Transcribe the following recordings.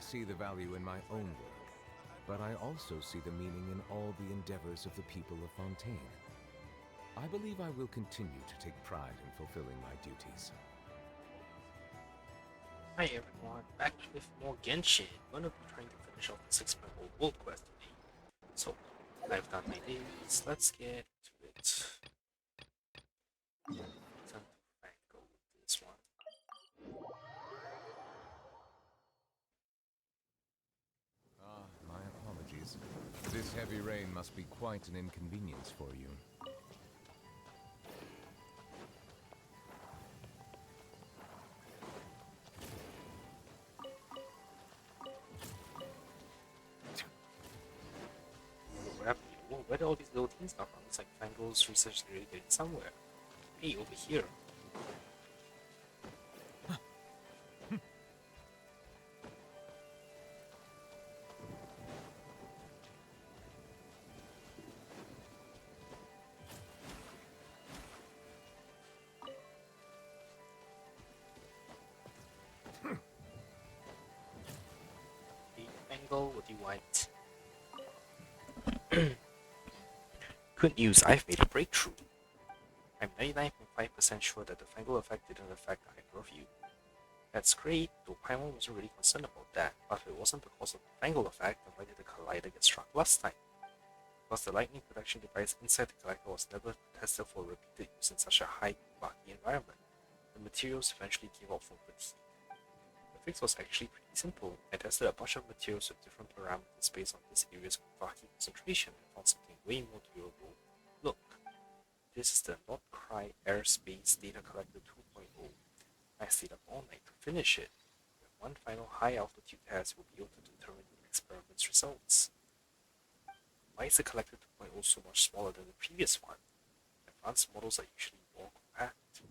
see the value in my own work, but I also see the meaning in all the endeavors of the people of Fontaine. I believe I will continue to take pride in fulfilling my duties. Hi everyone, back with more Genshin. I'm gonna be trying to finish off the 6.0 world quest today. So, I've done my days, let's get to it. Time to go with this one. My apologies. This heavy rain must be quite an inconvenience for you. Where do all these little things come from? It's like Fango's research really getting somewhere. Hey, over here. Hey, Fango, what do you want? Good news, I've made a breakthrough. I'm 99.5% sure that the Fango effect didn't affect either of you. That's great, though Paimon wasn't really concerned about that, but if it wasn't because of the Fangle effect, then why did the collider get struck last time? Because the lightning protection device inside the collector was never tested for repeated use in such a high rocky environment. The materials eventually gave out from fatigue. The fix was actually pretty simple. I tested a bunch of materials with different parameters based on this area's rocky concentration and found something way more durable. Look, this is the Not Cry Airspace Data Collector 2.0. I stayed up all night to finish it. With one final high altitude test, we'll be able to determine the experiment's results. Why is the Collector 2.0 so much smaller than the previous one? Advanced models are usually more compact.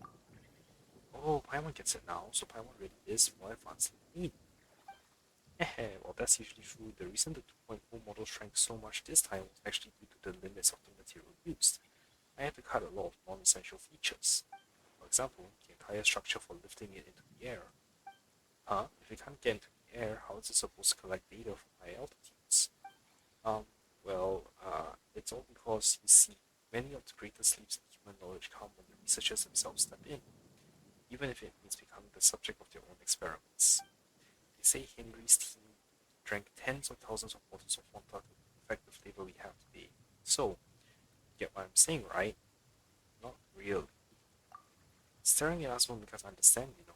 Oh, Paimon gets it now, so Paimon really is more advanced than me. Well, that's usually true. The reason the 2.0 model shrank so much this time was actually due to the limits of the material used. I had to cut a lot of non-essential features. For example, the entire structure for lifting it into the air. If it can't get into the air, how is it supposed to collect data from high altitudes? It's all because, you see, many of the greatest leaps in human knowledge come when the researchers themselves step in, even if it means becoming the subject of their own experiments. They say Henry's team drank tens of thousands of bottles of water to perfect the flavor we have today. So, you get what I'm saying, right? Not really. Staring at us won't make us understand, you know.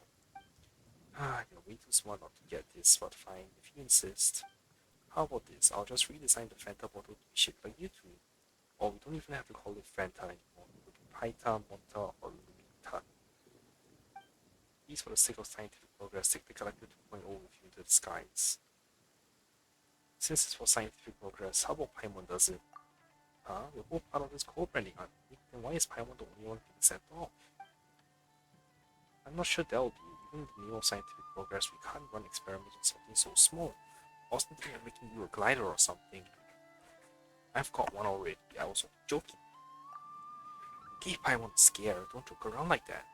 You're way too smart not to get this, but fine, if you insist. How about this? I'll just redesign the Fanta bottle to be shaped like you two. Or we don't even have to call it Fanta anymore. It could be Paita, Monta, or Lumita. Please, for the sake of scientific progress, take the Collector 2.0 with you into the skies. Since it's for scientific progress, how about Paimon does it? We're both part of this co-branding, aren't we? Then why is Paimon the only one being sent off? I'm not sure that'll do. Even with the new scientific progress, we can't run experiments on something so small. I was thinking of making you a glider or something. I've got one already. I was joking. Give Paimon a scare. Don't joke around like that.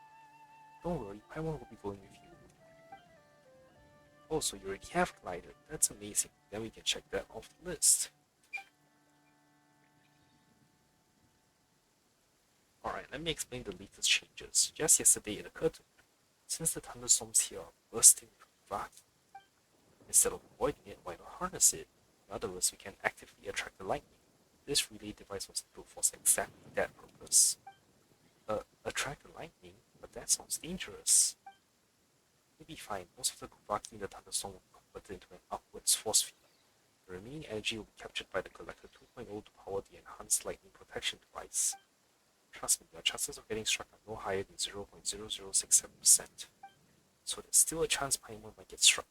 Don't worry, Paimon will be going with you. Oh, so you already have glider. That's amazing. Then we can check that off the list. Alright, let me explain the latest changes. Just yesterday it occurred to me. Since the thunderstorms here are bursting with Vaki, instead of avoiding it, why not harness it? In other words, we can actively attract the lightning. This relay device was built for exactly that purpose. Attract the lightning? But that sounds dangerous. Maybe fine, most of the Vaki in the thunderstorm will be converted into an upwards force field. The remaining energy will be captured by the Collector 2.0 to power the enhanced lightning protection device. Trust me, your chances of getting struck are no higher than 0.0067%. So there's still a chance Paimon might get struck.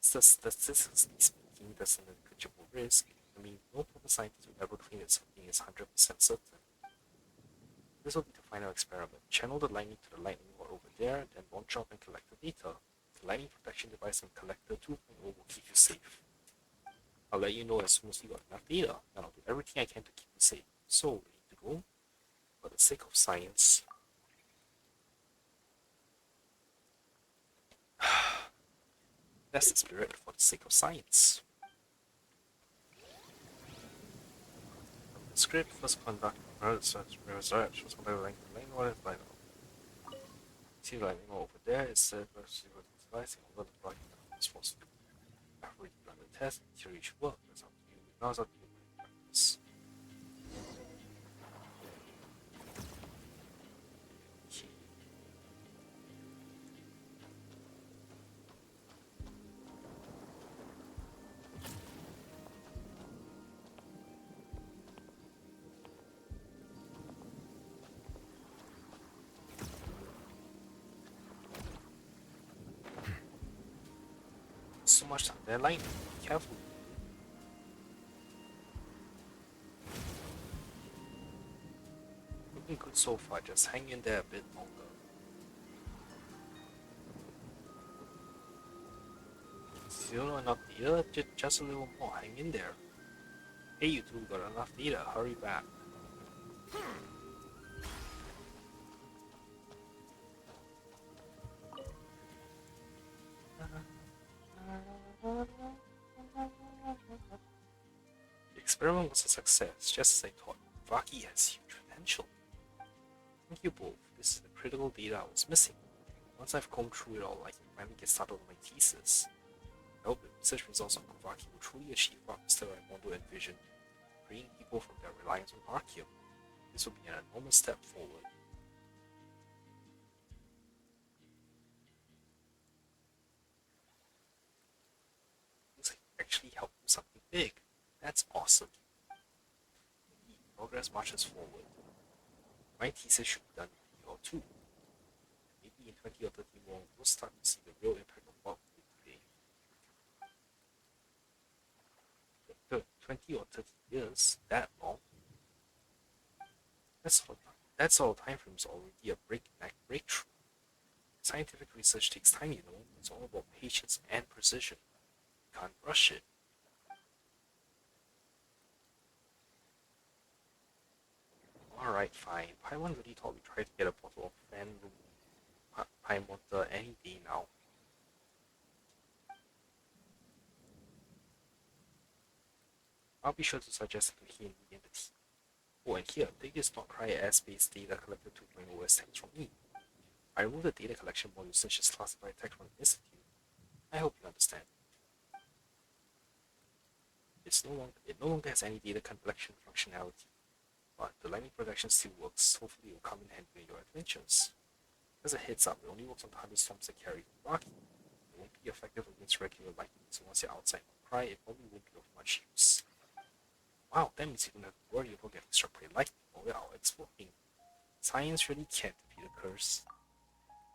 Statistically speaking, that's a negligible risk. I mean, no proper scientist will ever claim that something is 100% certain. This will be the final experiment. Channel the lightning to the lightning rod over there, then launch off and collect the data. The lightning protection device and Collector 2.0 will keep you safe. I'll let you know as soon as we got enough data, and I'll do everything I can to keep you safe. So, ready to go? For the sake of science. That's the spirit for the sake of science. The script first conduct research was conducted what is like see lightning over there is said versus utilizing over the block is supposed to do. After you run the test, theory should work. That's up to you. Now it's up to you to practice. So much time there, lightning. Be careful. Looking good so far, just hang in there a bit longer. Still not enough data? Just a little more, hang in there. Hey you two, got enough data, hurry back. The experiment was a success, just as I thought. Vaki has huge potential. Thank you both, this is the critical data I was missing. Once I've combed through it all, I can finally get started on my thesis. I hope the research results on Kuvaki will truly achieve what Mr. Raimondo envisioned, freeing people from their reliance on Arceum. This will be an enormous step forward. Looks like you actually helped do something big. That's awesome. Progress marches forward. My thesis should be done in a year or two. Maybe in 20 or 30 more, we'll start to see the real impact of what we did today. 20 or 30 years? That long? That sort of time frame is already a breakthrough. Scientific research takes time, you know. It's all about patience and precision. You can't rush it. Alright, fine. Paimon really thought we tried to get a bottle of fan room Paimon any day now. I'll be sure to suggest it to he and me and the team. Oh, and here, take this not cry S-based data collector 2.0 as text from me. I removed the data collection module since it's classified text from the institute. I hope you understand. It no longer has any data collection functionality, but the lightning protection still works. Hopefully it will come in handy in your adventures. As a heads up, it only works on thunderstorms that carry Rocky. It won't be effective against regular lightning, so once you're outside on cry, it probably won't be of much use. Wow, that means you don't have to worry about getting struck by lightning while we're out exploring. Science really can't defeat a curse.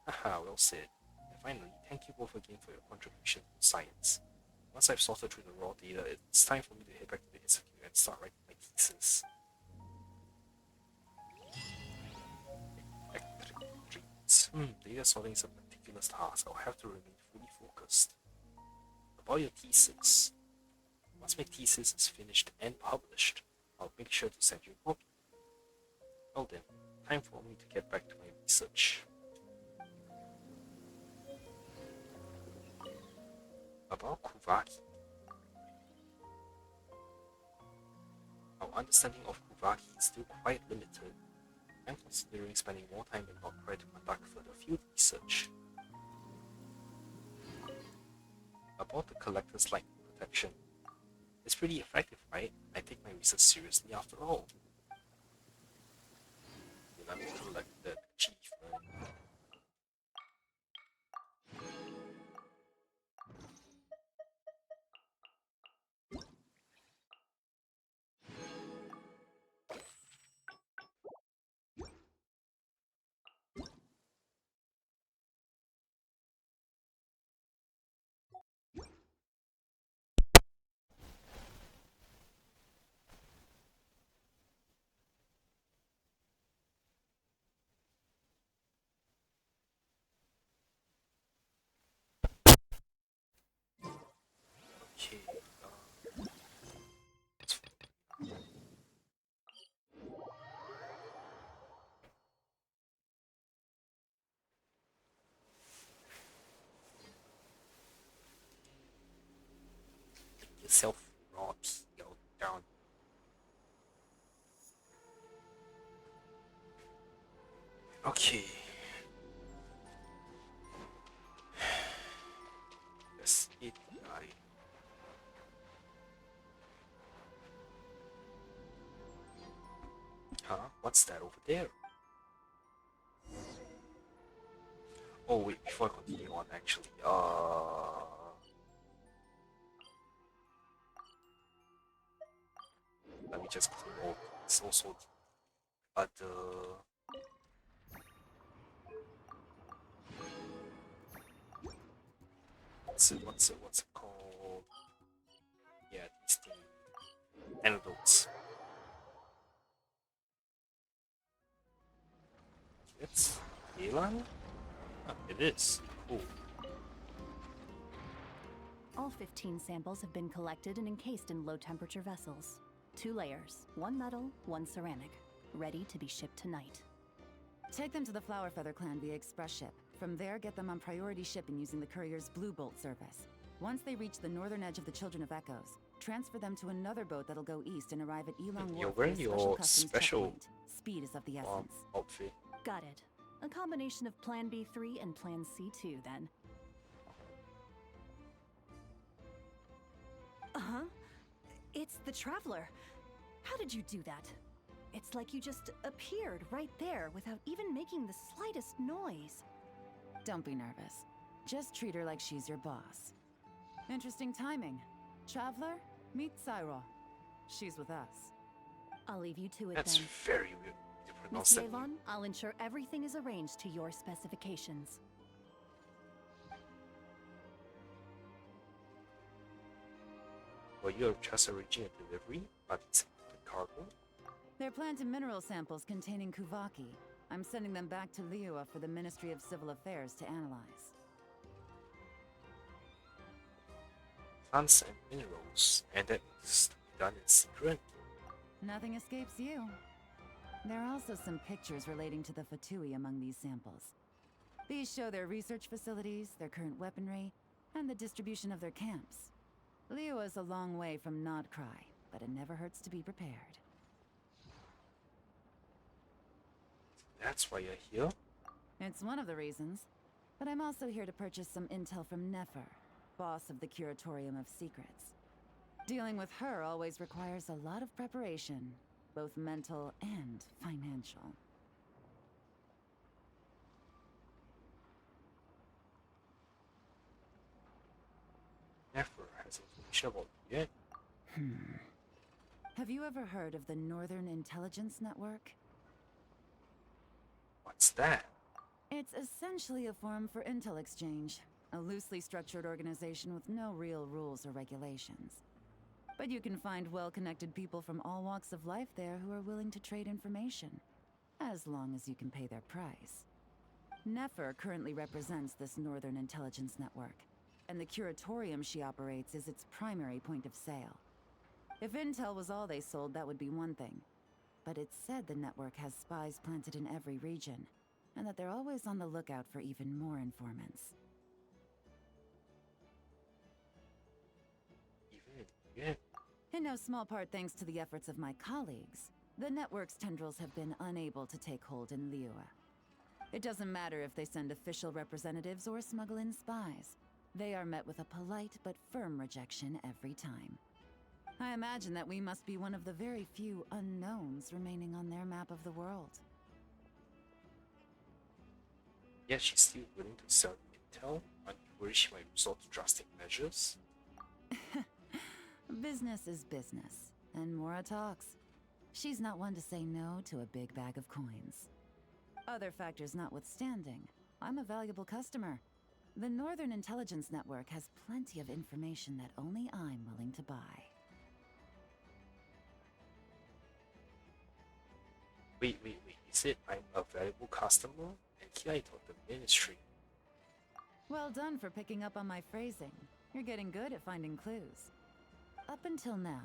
Haha, well said. And finally, thank you both again for your contribution to science. Once I've sorted through the raw data, it's time for me to head back to the institute and start writing my thesis. Data sorting is a meticulous task. I'll have to remain fully focused. About your thesis. Once my thesis is finished and published, I'll make sure to send you a copy. Well then, time for me to get back to my research. About Kuvaki. Our understanding of Kuvaki is still quite limited. I'm considering spending more time in Nordpride to conduct further field research. About the collector's light protection. It's pretty effective, right? I take my research seriously after all. Let me collect that achievement. Okay, yourself not heal down. Okay. Let's eat the guy. Huh? What's that over there? Oh wait, before I continue on, actually, let me just clean all these. Also, other. What's it called? Yeah, these things. Antidotes. It's Elan? Oh, it is. Cool. All 15 samples have been collected and encased in low-temperature vessels. 2 layers, 1 metal, 1 ceramic, ready to be shipped tonight. Take them to the Flower Feather clan via express ship. From there, get them on priority shipping using the courier's Blue Bolt service. Once they reach the northern edge of the Children of Echoes, transfer them to another boat that'll go east and arrive at Elong You're Wharf wearing via your customs special checkpoint. Speed is of the essence. outfit. Got it. A combination of Plan B3 and Plan C2, then. Uh-huh. It's the Traveler. How did you do that? It's like you just appeared right there without even making the slightest noise. Don't be nervous. Just treat her like she's your boss. Interesting timing. Traveler, meet Cyro. She's with us. I'll leave you to it That's then. very weird to pronounce Miss that. Yevon, I'll ensure everything is arranged to your specifications. Well, you're just arranging a delivery, but it's the cargo. They're plant and mineral samples containing Kuvaki. I'm sending them back to Liua for the Ministry of Civil Affairs to analyze. Plants and minerals, and that is done in secret. Nothing escapes you. There are also some pictures relating to the Fatui among these samples. These show their research facilities, their current weaponry, and the distribution of their camps. Liua is a long way from Nodcry, but it never hurts to be prepared. That's why you're here. It's one of the reasons. But I'm also here to purchase some intel from Nefer, boss of the Curatorium of Secrets. Dealing with her always requires a lot of preparation, both mental and financial. Never has information about you yet. Have you ever heard of the Northern Intelligence Network? What's that? It's essentially a forum for intel exchange, a loosely structured organization with no real rules or regulations. But you can find well-connected people from all walks of life there who are willing to trade information, as long as you can pay their price. Nefer currently represents this Northern Intelligence Network, and the Curatorium she operates is its primary point of sale. If intel was all they sold, that would be one thing. But it's said the network has spies planted in every region, and that they're always on the lookout for even more informants. Even yeah. In no small part thanks to the efforts of my colleagues, the network's tendrils have been unable to take hold in Liua. It doesn't matter if they send official representatives or smuggle in spies. They are met with a polite but firm rejection every time. I imagine that we must be one of the very few unknowns remaining on their map of the world. Yeah, she's still willing to sell intel. Aren't you worried she might resort to drastic measures? Business is business, and Mora talks. She's not one to say no to a big bag of coins. Other factors notwithstanding, I'm a valuable customer. The Northern Intelligence Network has plenty of information that only I'm willing to buy. Wait. Is it I'm a valuable customer? And here I thought the ministry. Well done for picking up on my phrasing. You're getting good at finding clues. Up until now,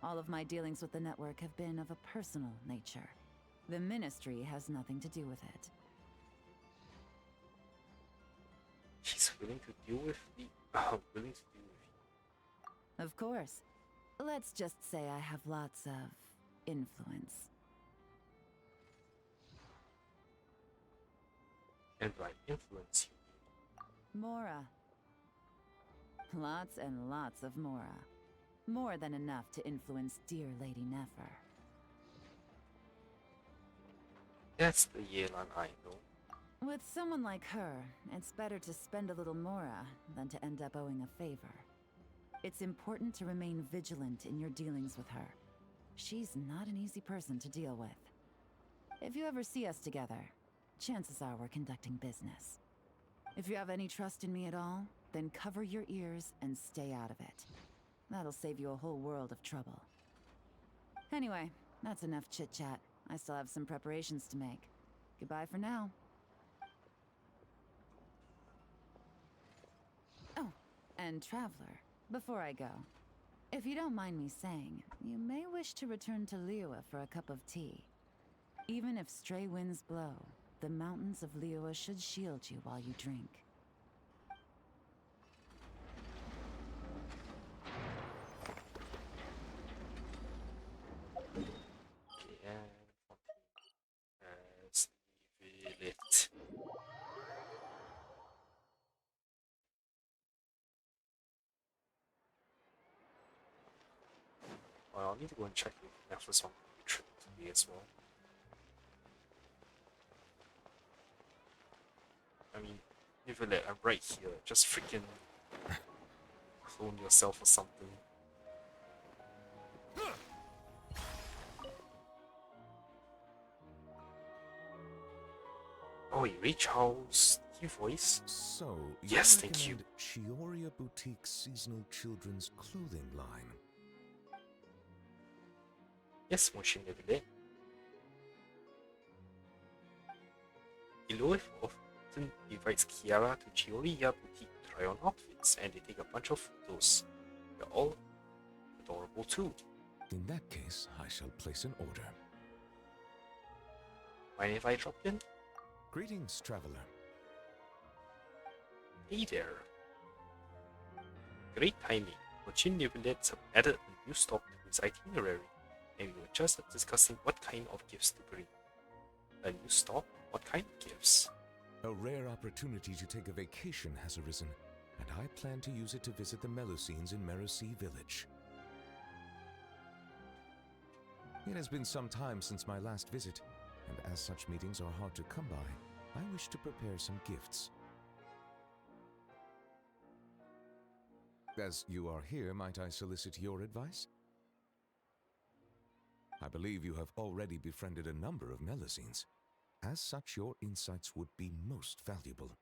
all of my dealings with the network have been of a personal nature. The ministry has nothing to do with it. She's willing to deal with the willing to deal with you. Of course. Let's just say I have lots of influence. And by influence, you Mora. Lots and lots of Mora. More than enough to influence dear Lady Nefer. that's the Yelan I know. With someone like her, it's better to spend a little Mora than to end up owing a favor. It's important to remain vigilant in your dealings with her. She's not an easy person to deal with. If you ever see us together, chances are we're conducting business. If you have any trust in me at all, then cover your ears and stay out of it. That'll save you a whole world of trouble. Anyway, that's enough chit-chat. I still have some preparations to make. Goodbye for now. Oh, and Traveler, before I go, if you don't mind me saying, you may wish to return to Liyue for a cup of tea. Even if stray winds blow, the mountains of Liyue should shield you while you drink. Okay, and let's reveal it. Well, I'll need to go and check if Netflix on the trip today as well. I mean, if you let, I'm right here. Just freaking clone yourself or something. Oh, you reach Charles' key voice? So, Yes, thank you. Chioria Boutique's seasonal children's clothing line. Yes, Moshin Neville. Iloif often invites Kiara to Chioria Boutique to try on outfits, and they take a bunch of photos. They're all adorable too. In that case, I shall place an order. Mind if I drop in? Greetings, traveler. Hey there. Great timing. Moshin Neville added a new stop to his itinerary, and we were just discussing what kind of gifts to bring. A new stop? What kind of gifts? A rare opportunity to take a vacation has arisen, and I plan to use it to visit the Melusines in Mercy Village. It has been some time since my last visit, and as such meetings are hard to come by, I wish to prepare some gifts. As you are here, might I solicit your advice? I believe you have already befriended a number of Melusines. As such, your insights would be most valuable.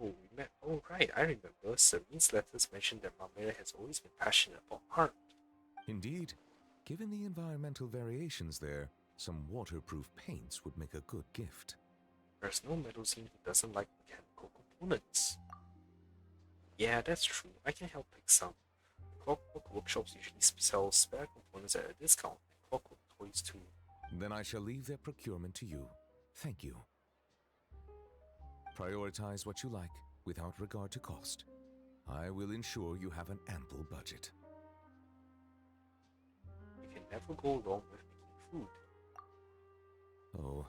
Oh, we met. Oh, right, I remember. Serene's letters mentioned that Marmera has always been passionate about art. Indeed. Given the environmental variations there, some waterproof paints would make a good gift. There's no Melusine who doesn't like mechanical components. Yeah, that's true. I can help pick some. Clockwork workshops usually sell spare components at a discount, and clockwork toys too. Then I shall leave their procurement to you. Thank you. Prioritize what you like, without regard to cost. I will ensure you have an ample budget. You can never go wrong with making food. Oh,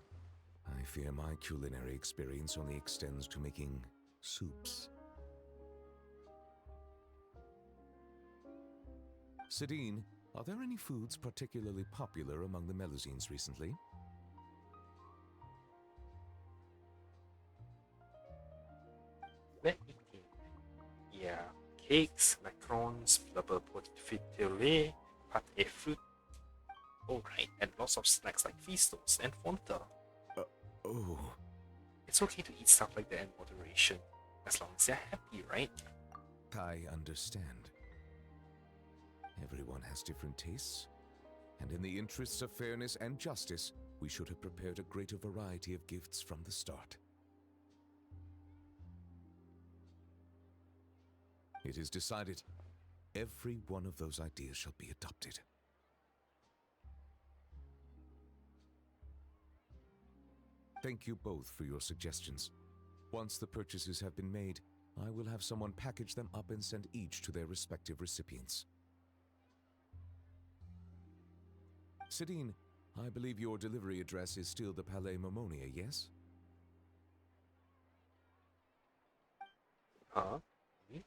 I fear my culinary experience only extends to making soups. Sidine, are there any foods particularly popular among the Melusines recently? Let me think. Yeah, cakes, macarons, blubber confiture, pâté fruit. Alright, and lots of snacks like Feastos and Fonta. Oh, It's okay to eat stuff like that in moderation, as long as you're happy, right? I understand. Everyone has different tastes, and in the interests of fairness and justice, we should have prepared a greater variety of gifts from the start. It is decided. Every one of those ideas shall be adopted. Thank you both for your suggestions. Once the purchases have been made, I will have someone package them up and send each to their respective recipients. Sidine, I believe your delivery address is still the Palais Momonia, yes? Huh? Me?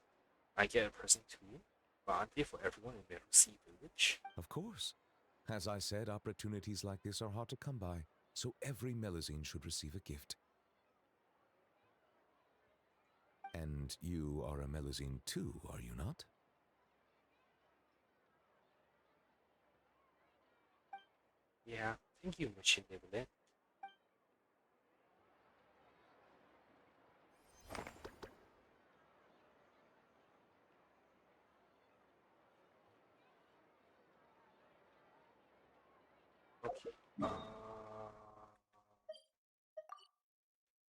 I get a present too? But aren't they for everyone in Merusi village? Of course. As I said, opportunities like this are hard to come by, so every Melusine should receive a gift. And you are a Melusine too, are you not? Yeah, thank you, Machine Neverland. Okay.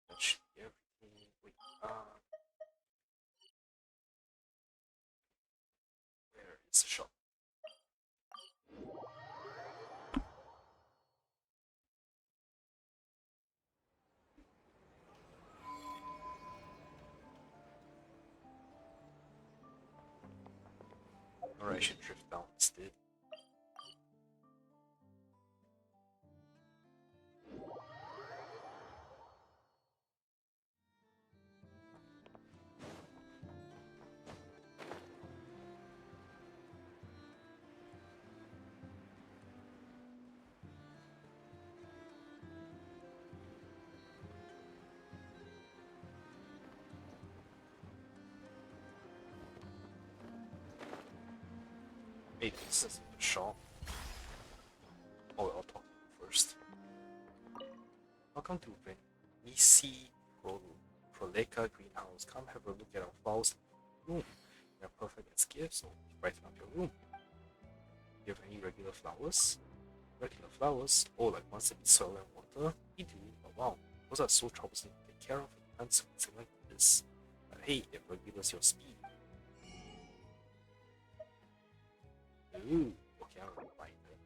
That should be everything. Wait, where is the shop? Or I should drift down instead. Maybe this isn't the shop. Oh, I'll talk to you first. Welcome to Venisi Proleca Greenhouse. Come have a look at our flowers in the room. They're perfect as gifts, so brighten up your room. Do you have any regular flowers? Regular flowers? Oh, like ones that need soil and water? We do, but wow, those are so troublesome to take care of in plants something like this. But hey, if regulars your speed. Ooh, okay, I'm gonna find it.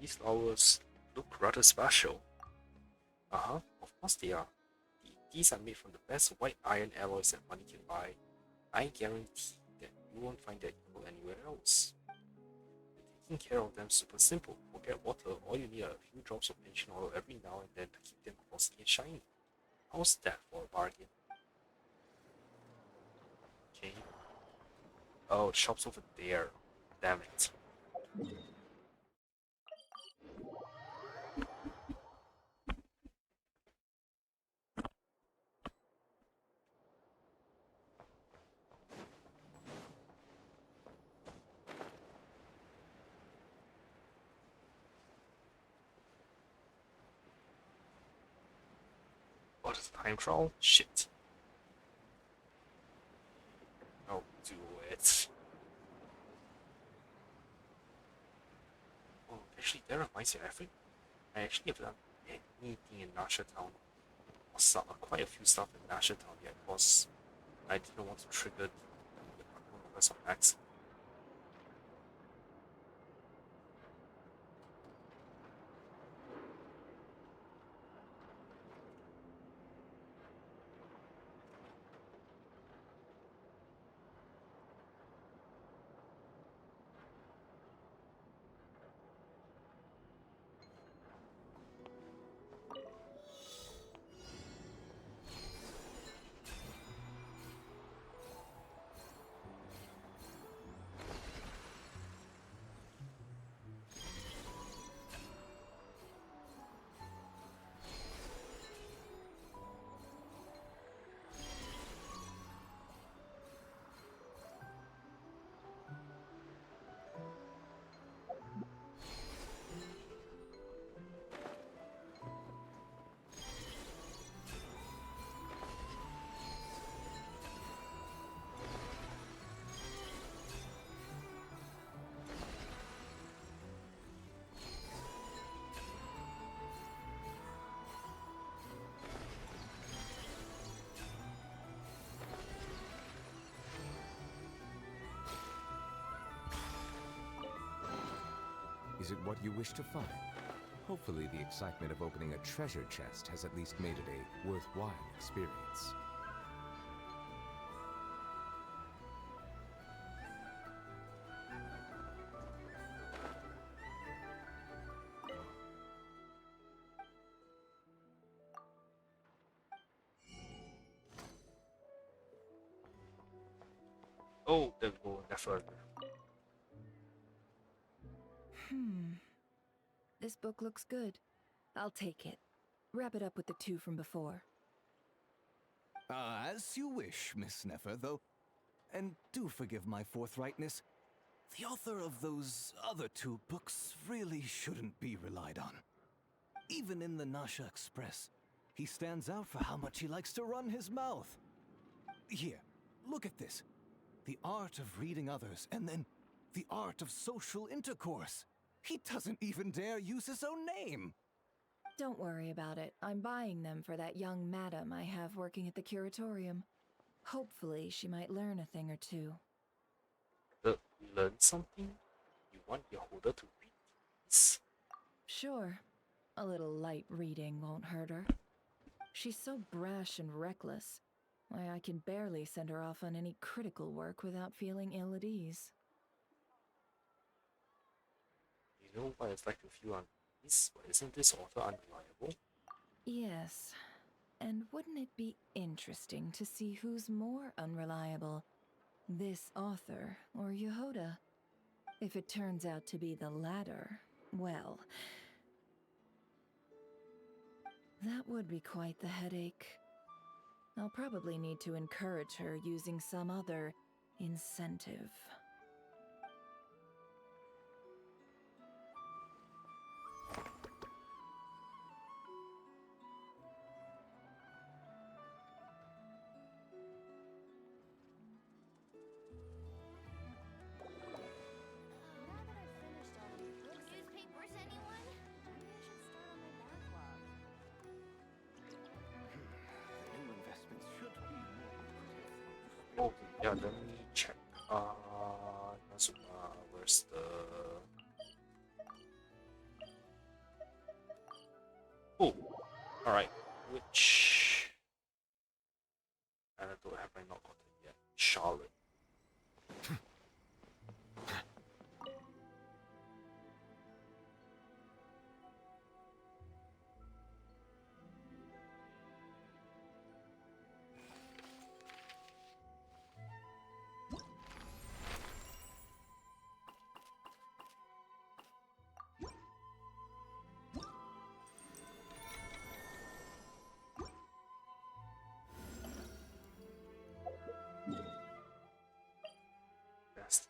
These flowers look rather special. Uh-huh, of course they are. These are made from the best white iron alloys that money can buy. I guarantee that you won't find that equal anywhere else. Taking care of them super simple. Forget water, all you need are a few drops of engine oil every now and then to keep them glossy and shiny. How's that for a bargain? Okay. Oh, the shop's over there. Damn it. What is time trial? Shit. Oh, do it. Oh, actually, that reminds me, I actually have done anything in Nasha Town. Quite a few stuff in Nasha Town yet, because I didn't want to trigger the because of accident. Is it what you wish to find? Hopefully, the excitement of opening a treasure chest has at least made it a worthwhile experience. Oh, there we go, never. This book looks good. I'll take it. Wrap it up with the 2 from before. As you wish, Miss Nefer, though. And do forgive my forthrightness. The author of those other 2 books really shouldn't be relied on. Even in the Nasha Express, he stands out for how much he likes to run his mouth. Here, look at this. The art of reading others, and then the art of social intercourse. He doesn't even dare use his own name. Don't worry about it. I'm buying them for that young madam I have working at the curatorium. Hopefully, she might learn a thing or 2. Learn something? You want your holder to read this? Sure. A little light reading won't hurt her. She's so brash and reckless. Why, I can barely send her off on any critical work without feeling ill at ease. You know what it's like to feel unease? Isn't this author unreliable? Yes. And wouldn't it be interesting to see who's more unreliable? This author or Yehoda? If it turns out to be the latter, well, that would be quite the headache. I'll probably need to encourage her using some other incentive. Newspapers, anyone? Maybe I should start on my backlog. New investments should be more. Oh, yeah, let me check. Nazuma, where's the... Oh, alright. Which... I don't have I not got it yet. Charlotte. Best.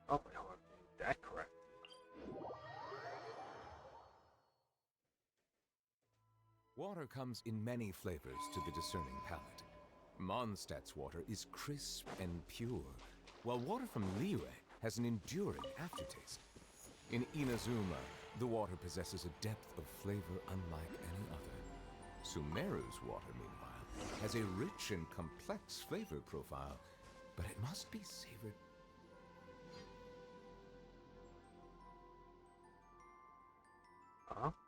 Oh, I hope I'm doing that correctly. Water comes in many flavors to the discerning palate. Mondstadt's water is crisp and pure, while water from Liyue has an enduring aftertaste. In Inazuma, the water possesses a depth of flavor unlike any other. Sumeru's water, meanwhile, has a rich and complex flavor profile, but it must be savored.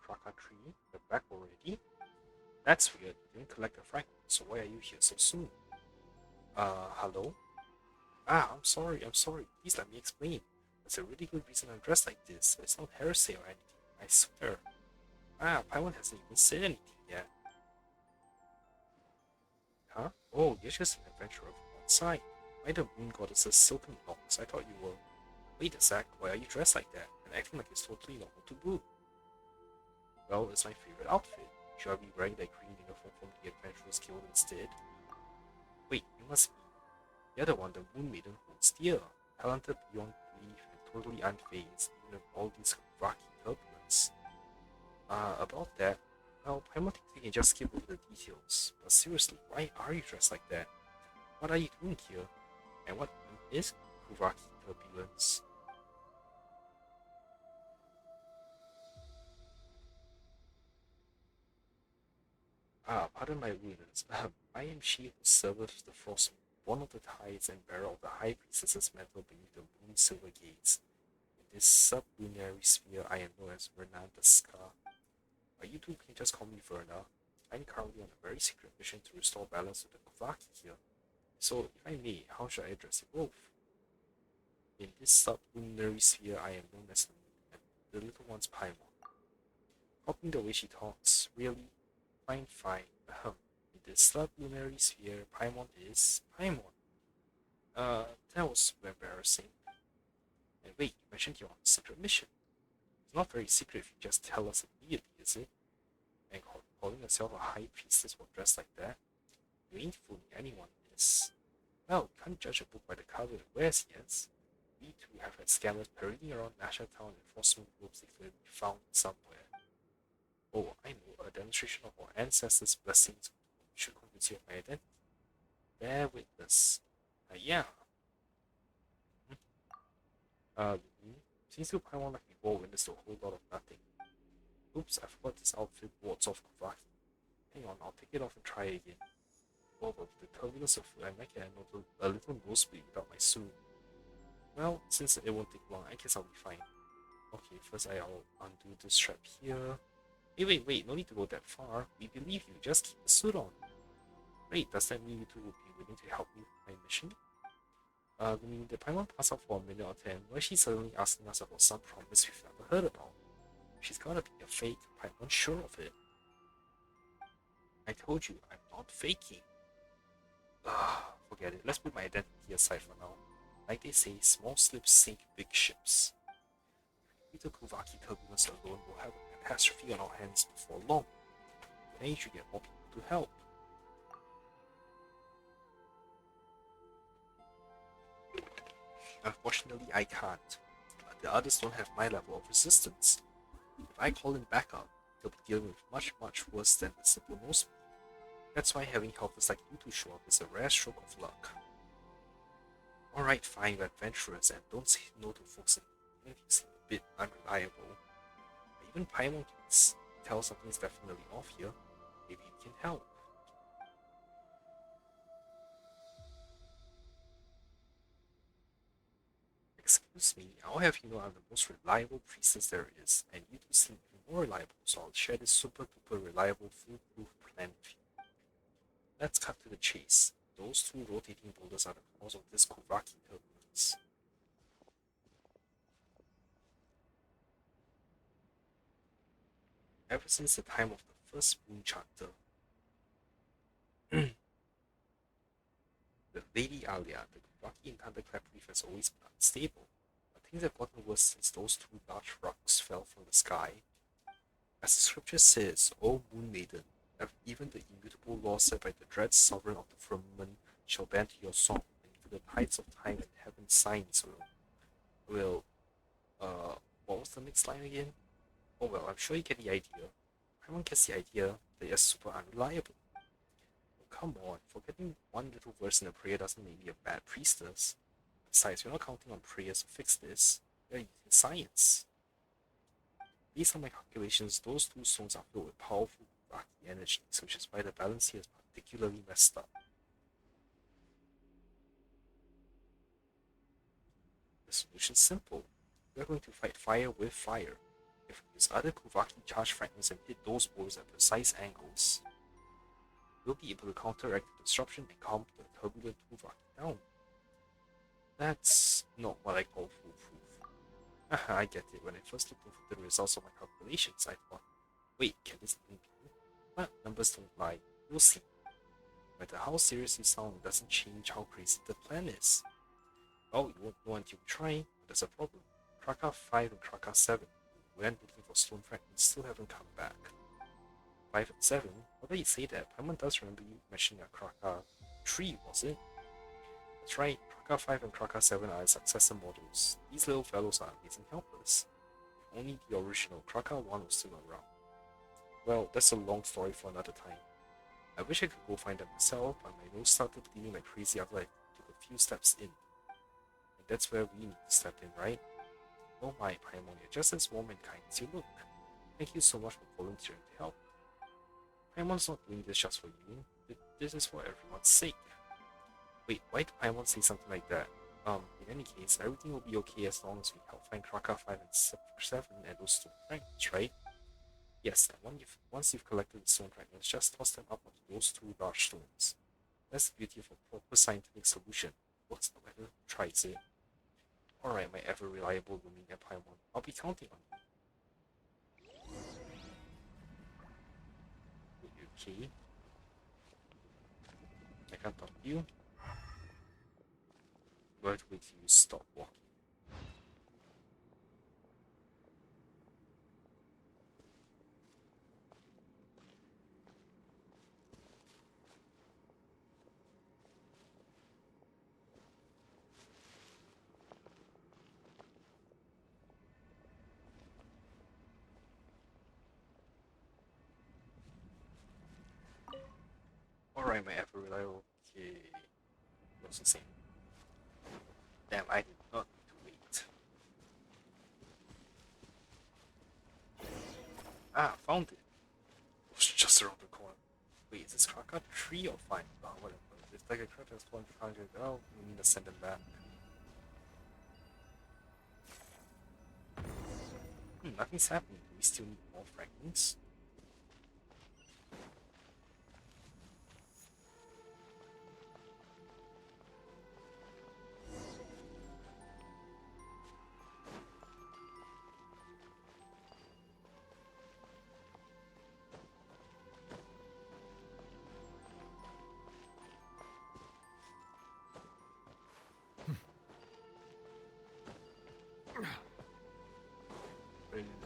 Kraka tree, we're back already? That's weird, you didn't collect a fragment, so why are you here so soon? Hello? I'm sorry, please let me explain. There's a really good reason I'm dressed like this, it's not heresy or anything, I swear. Paimon hasn't even said anything yet. Huh? Oh, you're just an adventurer from outside. Why the moon goddess's silken locks? I thought you were... Wait a sec, why are you dressed like that? And acting like it's totally normal to boot? Well, it's my favorite outfit. Should I be wearing that green uniform from the Adventurer's Guild instead? Wait, you must be... You're the one the Moon Maiden holds dear. Talented beyond belief and totally unfazed, even with all these rocky turbulence. About that, well, Paimon thinks we can just skip over the details. But seriously, why are you dressed like that? What are you doing here? And what is Kuraki turbulence? Pardon my rudeness. I am she who serveth the frost, one of the tides and bearer of the High Priestess's mantle beneath the moon silver gates. this sublunary sphere I am known as Renanda Ska. You two can just call me Verna. I'm currently on a very secret mission to restore balance to the Kuvaki here. So, if I may, how should I address you both? In this sublunary sphere I am known as the little one's Paimon. Copying the way she talks, really? Fine, fine. Ahem. In this sublunary sphere, Paimon is Paimon. That was super embarrassing. And wait, you mentioned you're on a secret mission. It's not very secret if you just tell us immediately, is it? And calling yourself a high priestess while dressed like that? You ain't fooling anyone, miss. Well, you can't judge a book by the cover it wears, yes? We too have had scammers parading around Nasha Town in enforcement groups declared to be found somewhere. Oh, I know, a demonstration of our ancestors' blessings should convince you of my identity. Bear witness. Yeah. Since you Paimon like me bore witness to a whole lot of nothing. Oops, I forgot this outfit wards off Kuvaki. Hang on, I'll take it off and try again. Oh, but with the turbulence of food, I might get a little nosebleed without my suit. Well, since it won't take long, I guess I'll be fine. Okay, first I'll undo this strap here. Wait, no need to go that far. We believe you, just keep the suit on. Wait, does that mean you two will be willing to help me with my mission? The Paimon passed out for a minute or 10, why is she suddenly asking us about some promise we've never heard about? She's gotta be a fake, Paimon sure of it. I told you, I'm not faking. Forget it, let's put my identity aside for now. Like they say, small slips sink big ships. If the Kuvaki turbulence alone will have a catastrophe on our hands before long. Then you should get more people to help. Unfortunately, I can't. The others don't have my level of resistance. If I call in backup, they'll be dealing with much worse than the simple nosebleed. That's why having helpers like you two show up is a rare stroke of luck. Alright, fine, you're adventurers, and don't say no to folks even if you seem a bit unreliable. Even Paimon can tell something's definitely off here. Maybe you can help. Excuse me, I'll have you know I'm the most reliable priestess there is, and you two seem even more reliable, so I'll share this super duper reliable foolproof plan with you. Let's cut to the chase. Those two rotating boulders are the cause of this Kuvaki turbulence. Ever since the time of the first moon charter, the Lady Alia, the Kuvaki in Thunderclap Reef, has always been unstable, but things have gotten worse since those two large rocks fell from the sky. As the scripture says, O Moon Maiden, even the immutable law set by the dread sovereign of the firmament shall bend to your song, and even the tides of time and heaven's signs will, what was the next line again? Oh well, I'm sure you get the idea. Everyone gets the idea that you're super unreliable. Oh, come on, forgetting one little verse in a prayer doesn't make me a bad priestess. Besides, we're not counting on prayers to fix this. We're using science. Based on my calculations, those two stones are filled with powerful Kuvaki energies, which is why the balance here is particularly messed up. The solution's simple. We're going to fight fire with fire. If we use other Kuvaki charge fragments and hit those boulders at precise angles, we'll be able to counteract the disruption and calm the turbulent Kuvaki down. That's not what I call foolproof. I get it. When I first looked over the results of my calculations, I thought, wait, can this even be? But numbers don't lie. You'll see. No matter how serious you sound, it doesn't change how crazy the plan is. Oh, you won't know until you try, but there's a problem. Kraka 5 and Kraka 7, who went looking for stone fragments, still haven't come back. 5 and 7? Whether you say that, Paimon does remember you mentioning a Kraka 3, was it? That's right, Kraka 5 and Kraka 7 are successor models. These little fellows are amazing helpers. If only the original Kraka 1 was still around. Well, that's a long story for another time. I wish I could go find them myself, but my nose started bleeding like crazy after I took a few steps in. And that's where we need to step in, right? Oh my, Paimon, you're just as warm and kind as you look. Thank you so much for volunteering to help. Paimon's not doing this just for you. This is for everyone's sake. Wait, why did Paimon say something like that? In any case, everything will be okay as long as we help find Kraka 5 and 7 and those stone fragments, right? Yes, and once you've collected the stone fragments, just toss them up onto those 2 large stones. That's the beauty of a proper scientific solution. Works no matter who tries it. Alright, my ever reliable Lumina Paimon. I'll be counting on you. Okay. I can't talk to you. But wait till you stop walking. Alright, my ever reliable. Okay. What's the same? Damn, I did not need to wait. Ah, found it. It was just around the corner. Wait, is this Kraka 3 or 5? Oh, whatever. If like a Kraka is 100, oh, we need to send them back. Nothing's happening. Do we still need more fragments?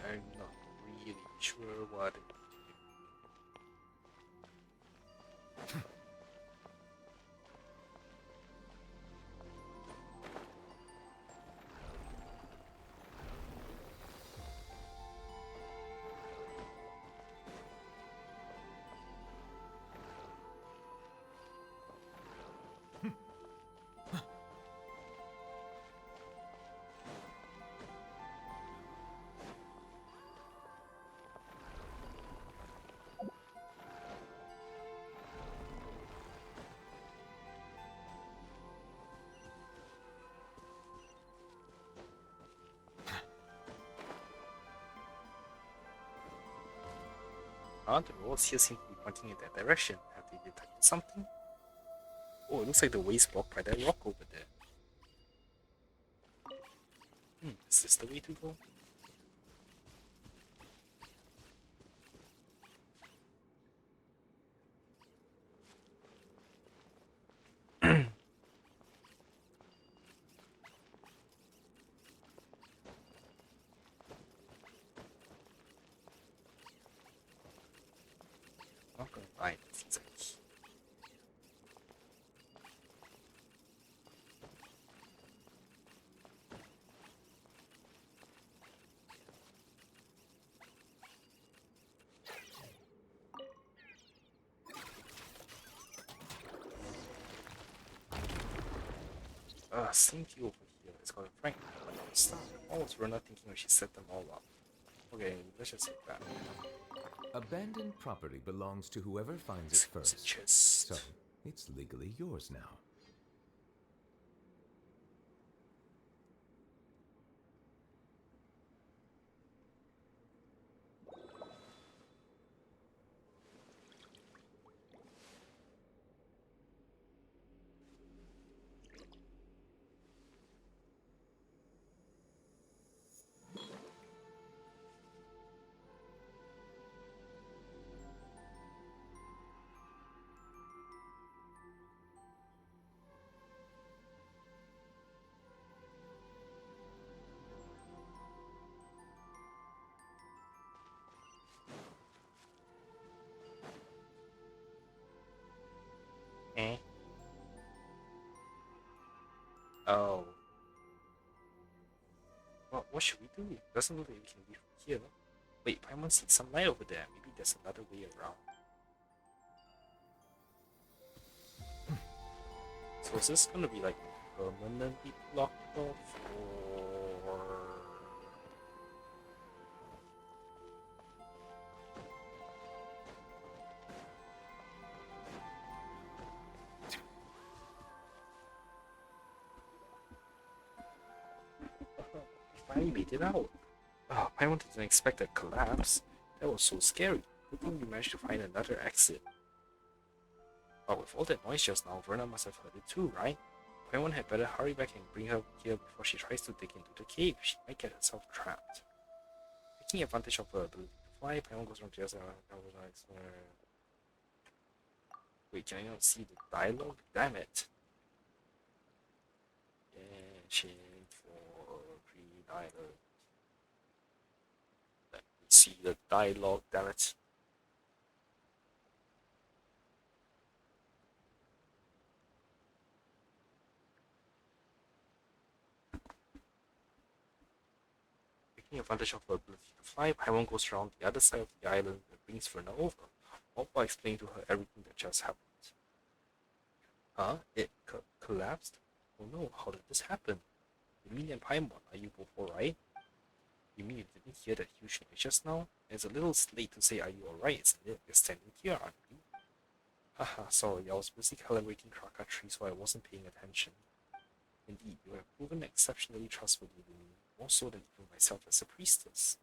I'm not really sure what it The roads here seem to be pointing in that direction. Have they detected something? Oh, it looks like the way's blocked by that rock over there. Is this the way to go? Not gonna lie, it seems like same view over here. It's got a Frank. Stop. Almost Rona thinking we should set them all up. Okay, let's just take that. Abandoned property belongs to whoever finds it It's a first. chest. So, it's legally yours now. Eh? Oh. Well, what should we do? It doesn't look like we can leave from here. Wait, Paimon sees some light over there. Maybe there's another way around. So is this gonna be like permanently blocked off, or finally made it out. Paimon didn't expect a collapse. That was so scary. Good thing we managed to find another exit. But with all that noise just now, Verna must have heard it too, right? Paimon had better hurry back and bring her here before she tries to dig into the cave. She might get herself trapped. Taking advantage of her ability to fly, Paimon goes around to the other side. Wait, can I not see the dialogue? Damn it. Genshin for Green Island. Let me see the dialogue, damn it. Taking advantage of her ability to fly, Paimon goes around the other side of the island and brings Verna over, all while explaining to her everything that just happened. Huh? It collapsed? Oh no, how did this happen? Yumin and Paimon, are you both alright? You mean you didn't hear that huge noise just now? It's a little late to say are you alright, isn't it? You're standing here, aren't you? Haha, sorry, I was busy calibrating Kraka tree, so I wasn't paying attention. Indeed, you have proven exceptionally trustworthy to me, more so than even myself as a priestess.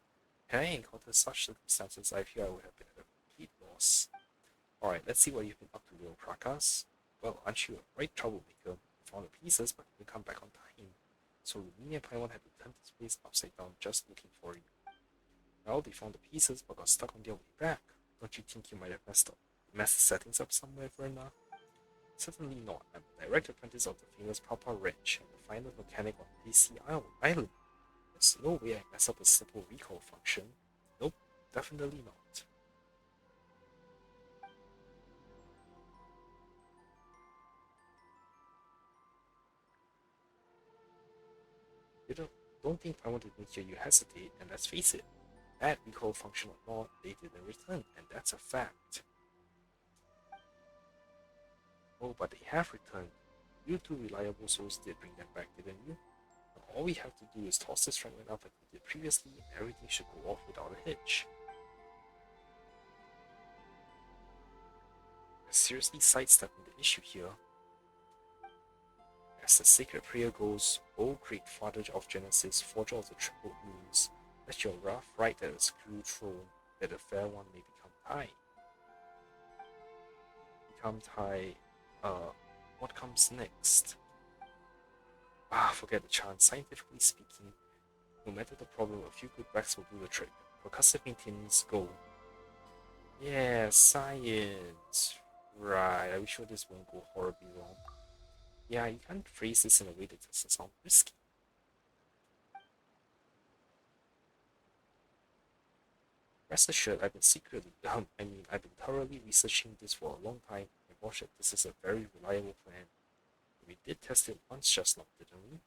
Had I encountered such circumstances, I fear I would have been at a complete loss. Alright, let's see what you've been up to, little Krakas. Well, aren't you a right troublemaker? You found the pieces, but didn't come back on time. So Rumini and Paimon had to turn this place upside down just looking for you. Well, they found the pieces, but got stuck on their way back. Don't you think you might have messed the settings up somewhere, Verna? Certainly not. I'm a direct apprentice of the famous Papa Wrench and the final mechanic on DC Island. There's no way I mess up a simple recall function. Nope, definitely not. You don't think I wanted to hear you hesitate, and let's face it, bad recall function or not, they didn't return, and that's a fact. Oh, but they have returned. You two reliable souls did bring them back, didn't you? Now, all we have to do is toss this fragment up like we did previously, and everything should go off without a hitch. I'm seriously sidestepping the issue here. As the sacred prayer goes, O great Father of Genesis, forger of the triple moons, let your wrath ride at the screwed throne, that the fair one may become Thai. What comes next? Forget the chance. Scientifically speaking, no matter the problem, a few good whacks will do the trick. Percussive maintenance, go. Yeah, science. Right, are we sure this won't go horribly wrong? Yeah, you can't phrase this in a way that doesn't sound risky. Rest assured, I've been thoroughly researching this for a long time, and watched that this is a very reliable plan. We did test it once just now, didn't we?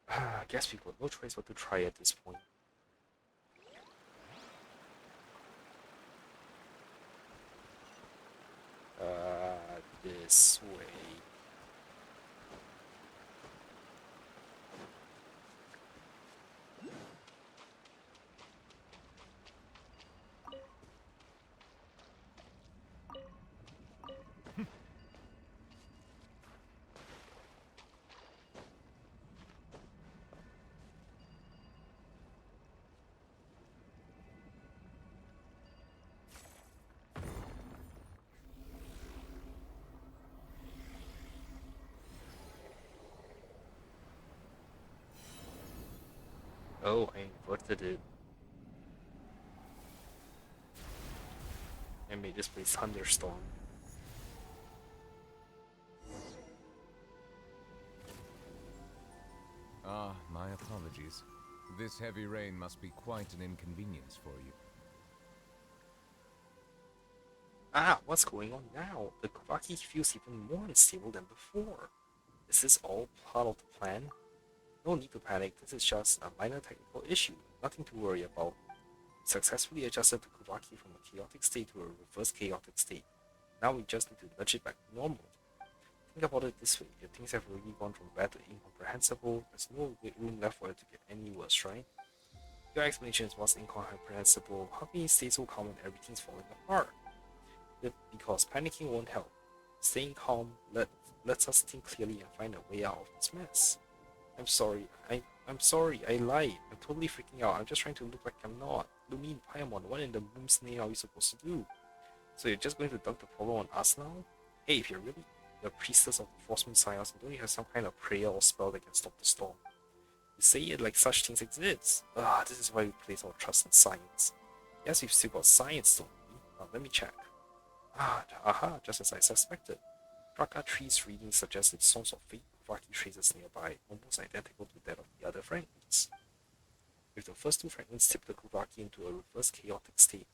I guess we've got no choice but to try at this point. This way. Oh, I inverted it. I made this place thunderstorm. My apologies. This heavy rain must be quite an inconvenience for you. What's going on now? The Kavaki feels even more unstable than before. Is this all part of the plan? No need to panic, this is just a minor technical issue, nothing to worry about. We successfully adjusted the Kavaki from a chaotic state to a reverse chaotic state. Now we just need to nudge it back to normal. Think about it this way, if things have already gone from bad to incomprehensible, there's no room left for it to get any worse, right? Your explanation is what's incomprehensible. How can you stay so calm when everything's falling apart? because panicking won't help. Staying calm lets us think clearly and find a way out of this mess. I'm sorry. I'm sorry. I lied. I'm totally freaking out. I'm just trying to look like I'm not. Lumi and Paimon, what in the moon's name are we supposed to do? So you're just going to dump the problem on us now? Hey, if you're really the priestess of the Frost Moon Science, don't you have some kind of prayer or spell that can stop the storm? You say it like such things exist. This is why we place our trust in science. Yes, we've still got science, don't we? Now let me check. Just as I suspected. Draka tree's readings suggested source of fate Vaki traces nearby, almost identical to that of the other fragments. If the first two fragments tip the Kuvaki into a reverse chaotic state,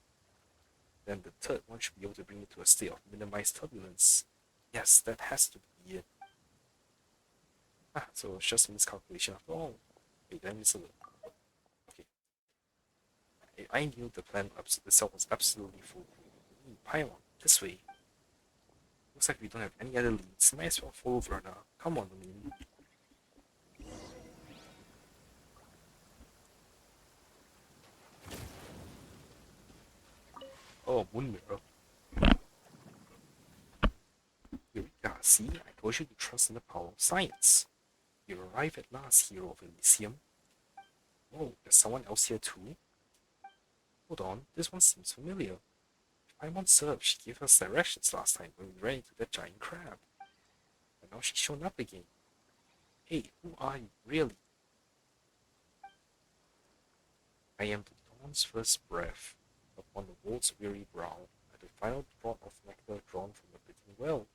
then the third one should be able to bring it to a state of minimized turbulence. Yes, that has to be it. So it's just a miscalculation after all. Wait, let me see. Okay. I knew the plan itself was absolutely foolproof. Paimon, this way. Looks like we don't have any other leads. Might as well follow Verna. Come on, Lumi. Oh, Moon Mirror. Eureka, see? I told you to trust in the power of science. You arrive at last, hero of Elysium. Oh, there's someone else here too? Hold on, this one seems familiar. If Paimon served, she gave us directions last time when we ran into that giant crab. But now she's shown up again. Hey, who are you, really? I am the dawn's first breath upon the world's weary brow, at the final draught of nectar drawn from the bitter well.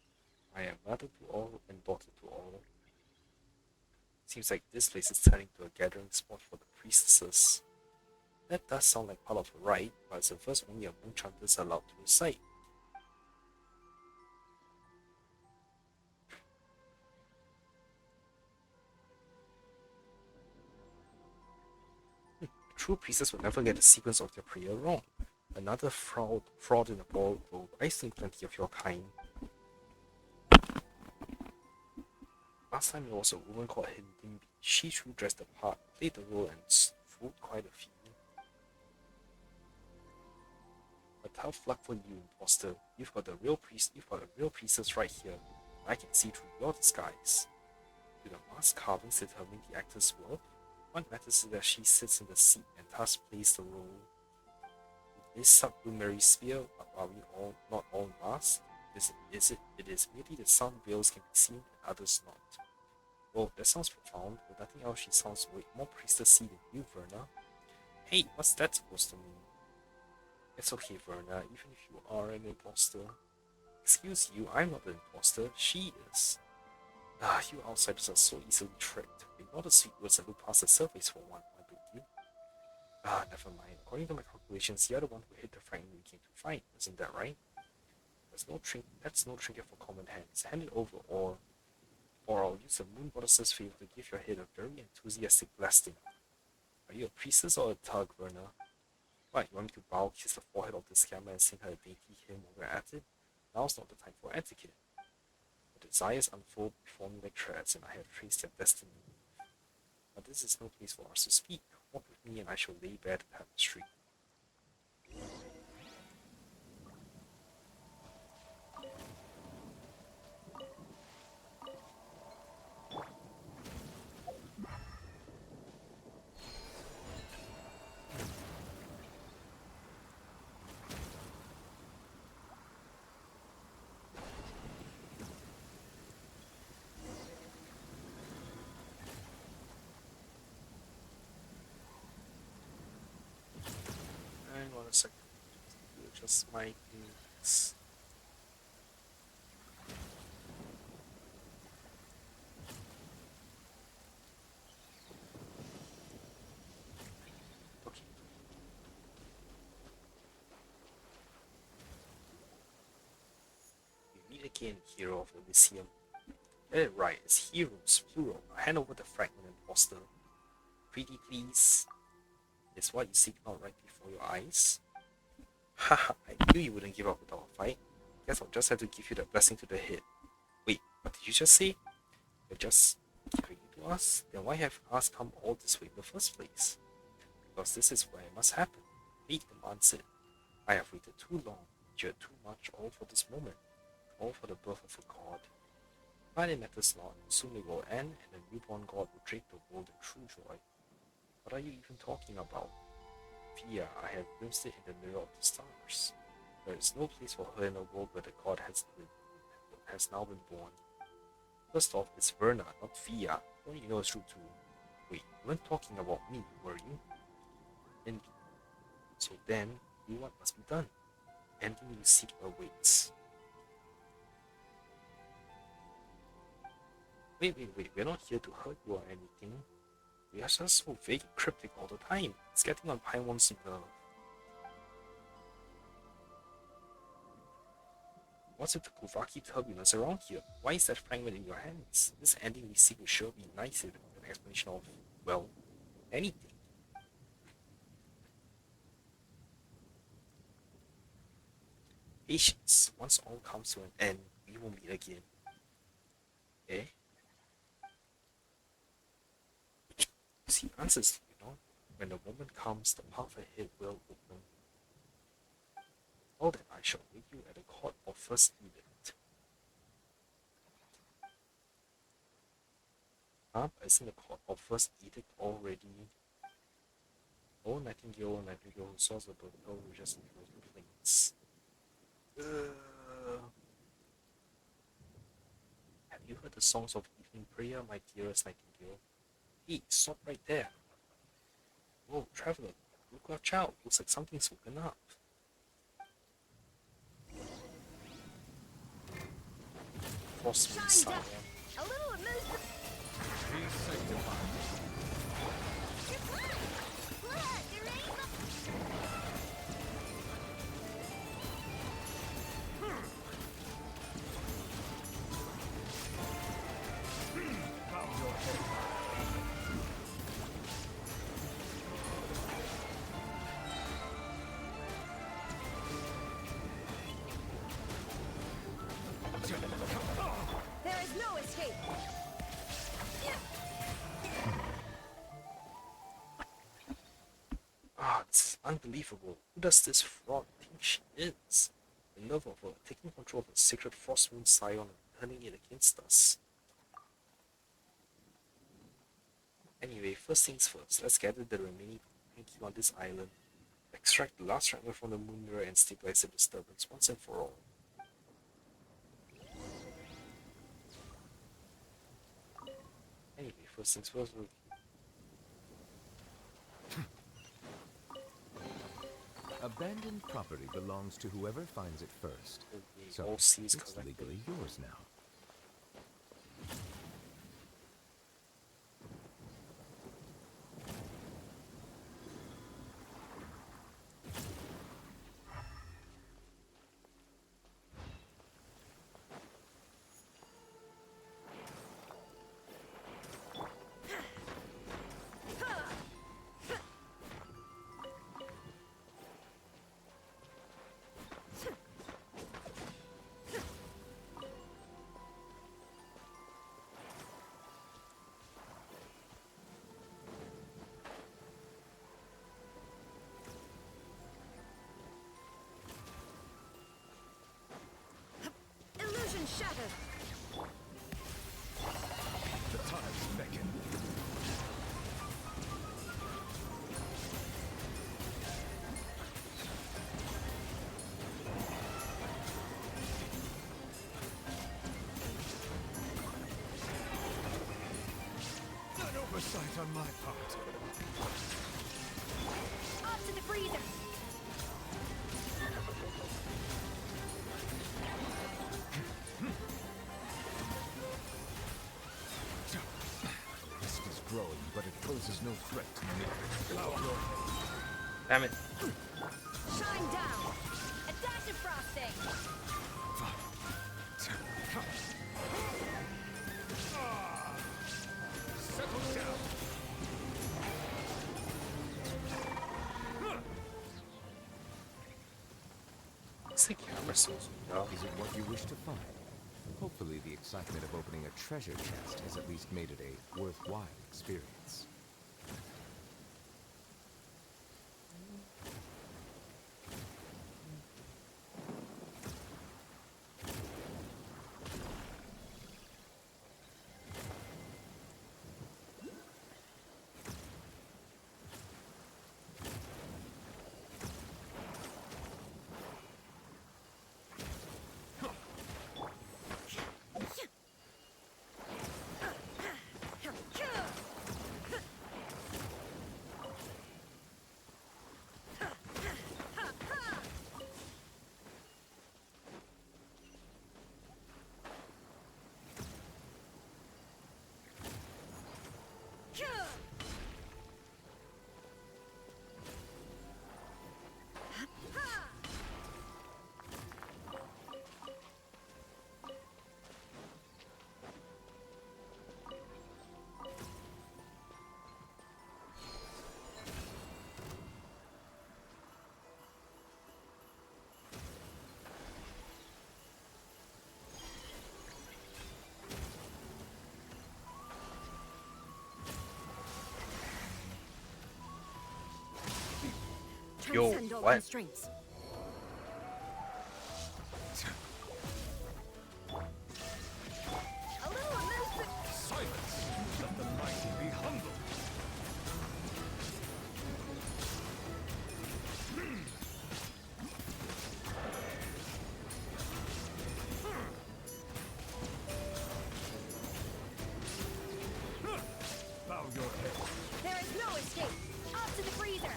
I am mother to all and daughter to all. Seems like this place is turning to a gathering spot for the priestesses. That does sound like part of a rite, but it's the first only among chanters allowed to recite. True priestess will never get the sequence of their prayer wrong. Another fraud in the ball, though I've seen plenty of your kind. Last time there was a woman called Hindimbi. She too dressed the part, played the role, and fooled quite a few. A tough luck for you, imposter. You've got a real priestess right here. I can see through your disguise. Do the mask carvings determine the actor's worth? What matters is that she sits in the seat and thus plays the role. In this sublunary sphere, are we all not all masked? It is merely that some veils can be seen and others not. Well, that sounds profound, but nothing else she sounds way more priestessy than you, Verna. Hey, what's that supposed to mean? It's okay, Verna, even if you are an imposter. Excuse you, I'm not an imposter, she is. You outsiders are so easily tricked. Ignore the sweet words and look past the surface for one, why don't you? Never mind. According to my calculations, you're the one who hit the fragment we came to find, isn't that right? That's no trinket for common hands. Hand it over, or I'll use the moon goddess's favor to give your head a very enthusiastic blasting. Are you a priestess or a thug, Verna? What, you want me to bow, kiss the forehead of this scammer and sing her a dainty hymn while we're at it? Now's not the time for etiquette. The desires unfold before me like threads, and I have traced their destiny. But this is no place for us to speak. Walk with me and I shall lay bare the tapestry. Hang on a second. Just my things. Okay. We meet again, hero of Elysium. Get it right, it's heroes, plural. Hand over the fragment, imposter. Pretty please. Is what you seek not right before your eyes? Haha, I knew you wouldn't give up without a fight. Guess I'll just have to give you the blessing to the head. Wait, what did you just say? You're just giving it to us? Then why have us come all this way in the first place? Because this is where it must happen. Fate demands it. I have waited too long. endured too much, all for this moment, all for the birth of a god. But it matters not, soon it will end, and the newborn god will drape the world in true joy. What are you even talking about? Fia, I have glimpsed it in the mirror of the stars. There is no place for her in a world where the god has now been born. First off, it's Verna, not Fia. Don't you know it's true too? Wait, you weren't talking about me, were you? And so then, do what must be done. Ending you seek awaits. Wait, we're not here to hurt you or anything. We are just so vague and cryptic all the time. It's getting on Paimon's nerve. What's with the Kuvaki turbulence around here? Why is that fragment in your hands? This ending we seek will sure be nice if an explanation of, well, anything. Patience. Once all comes to an end, we will meet again. Eh? See answers, you know. When the moment comes, the path ahead will open. Well then, I shall meet you at the court of first edict. But isn't the court of first edict already? Oh, Nightingale, who saws the bird, who just enclosed the plains. Have you heard the songs of evening prayer, my dearest Nightingale? Hey, stop right there. Whoa, traveler, look watch out. Looks like something's woken up. Frostwind Scion. A little emotion. There is no escape. Ah, it's unbelievable. Who does this fraud think she is? The nerve of her, taking control of the sacred Frostwind Scion and turning it against us. Anyway, first things first, let's gather the remaining Pinky on this island, extract the last fragment from the moon mirror and stabilize the disturbance once and for all. Anyway, first things first, Abandoned property belongs to whoever finds it first. So all seas it's collected. legally yours now. Illusion shattered. The tides beckon. An oversight on my part. Off to the freezer. Risk is growing, but it poses no threat to me. Damn it. Shine down. A dash of frosting. Settle down. It's the camera so dumb. Is it what you wish to find? Hopefully the excitement of opening a treasure chest has at least made it a worthwhile experience. Yo, transcend all what? constraints. A little immersive. Silence! Let the mighty be humble. Bow your head. There is no escape. Up to the freezer.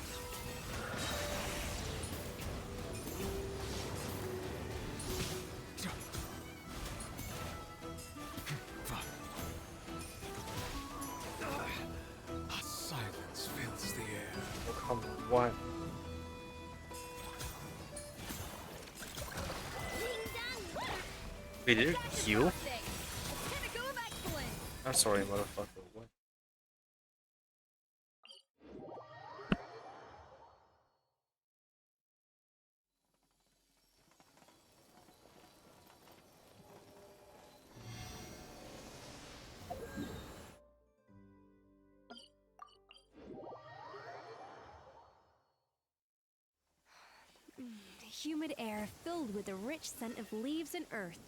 A silence fills the air. Oh, come on, what? Wait, did it heal? Pinnacle of excellence. I'm sorry, motherfucker. What? Humid air filled with the rich scent of leaves and earth.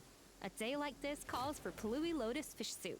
A day like this calls for Palui Lotus fish soup.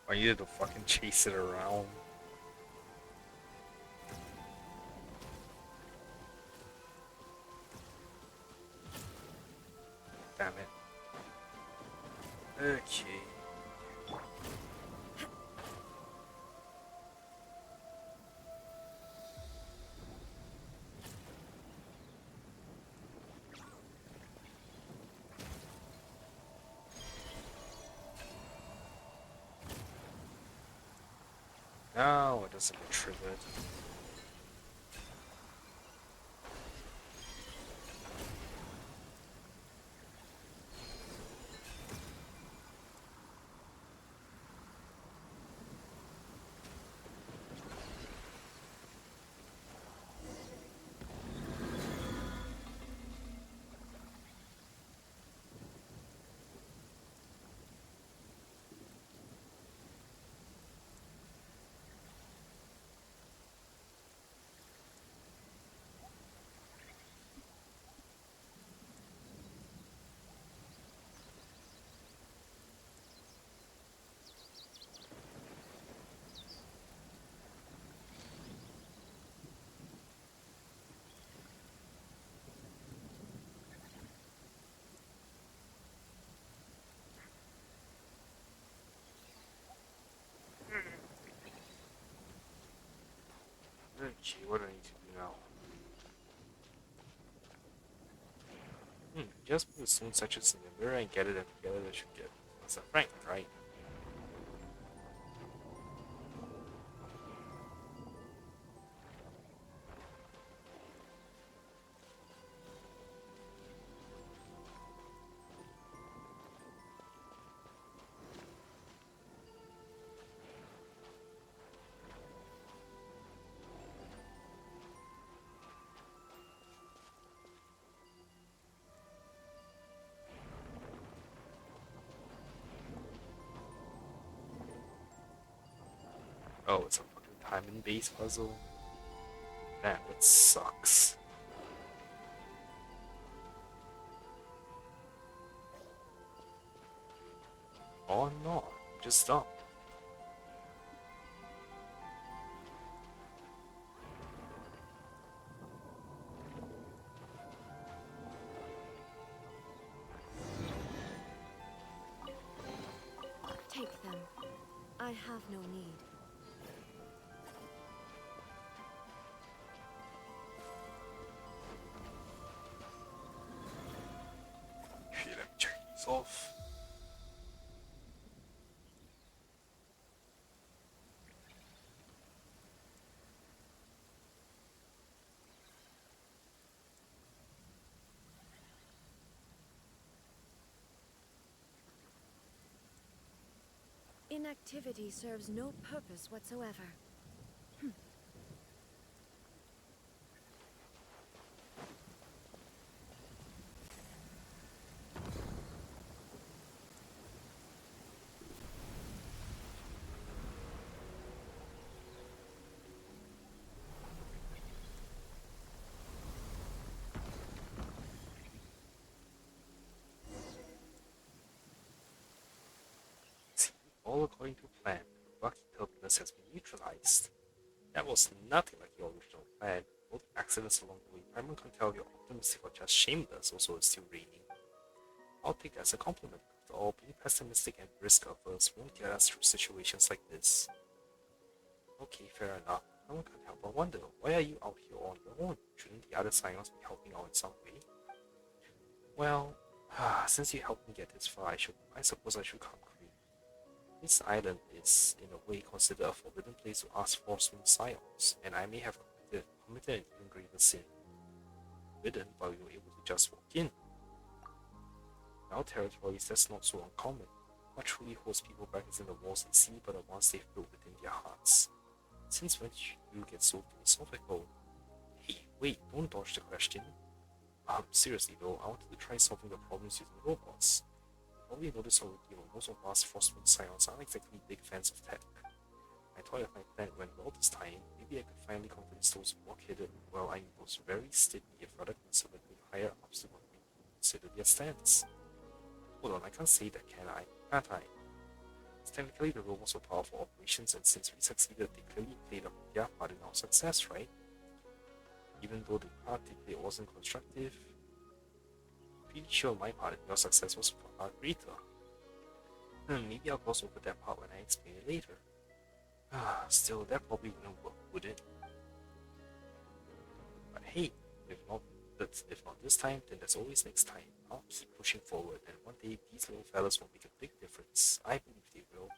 I needed to fucking chase it around. Damn it. Okay. No, it doesn't get triggered. Okay, what do I need to do now? Just put the stone sections in the mirror and get it, and together they should get what's that Frank, right? Oh, it's a fucking time-based puzzle. Damn, it sucks. Oh no, just stop. have no need. Okay, let me check these off. Inactivity serves no purpose whatsoever. See, all according to plan, Rocky turbulence has been neutralized. That was nothing like your original plan. All the accidents along the way, Paimon can tell you're optimistic or just shameless, also is still raining. I'll take that as a compliment. After all, being pessimistic and risk averse won't get us through situations like this. Okay, fair enough. No one can help but wonder, why are you out here on your own? Shouldn't the other Scions be helping out in some way? Well, since you helped me get this far, I suppose I should come clean. This island is, in a way, considered a forbidden place to ask for swing Scions, and I may have committed an even greater sin. Forbidden, but we were able to just walk in. In our territories, that's not so uncommon. What truly holds people back isn't the walls they see, but the ones they've built within their hearts. Since when did you get so philosophical? Hey, wait, don't dodge the question. Seriously though, I wanted to try solving the problems using robots. You probably noticed already, but most of us Frostmoon Scions aren't exactly big fans of tech. I thought if my plan went well this time, maybe I could finally convince those blockheaded, well, I mean those very stiffy yet rather conservative higher ups to consider their stance. Hold on, I can't say that, can I? Can't I? It's technically the robots were powerful operations, and since we succeeded, they clearly played up their part in our success, right? Even though the part they played wasn't constructive, pretty sure my part in your success was far greater. Maybe I'll gloss over that part when I explain it later. Still, that probably wouldn't work, would it? But hey, if not this time, then there's always next time. I'll keep pushing forward, and one day these little fellas will make a big difference. I believe they will.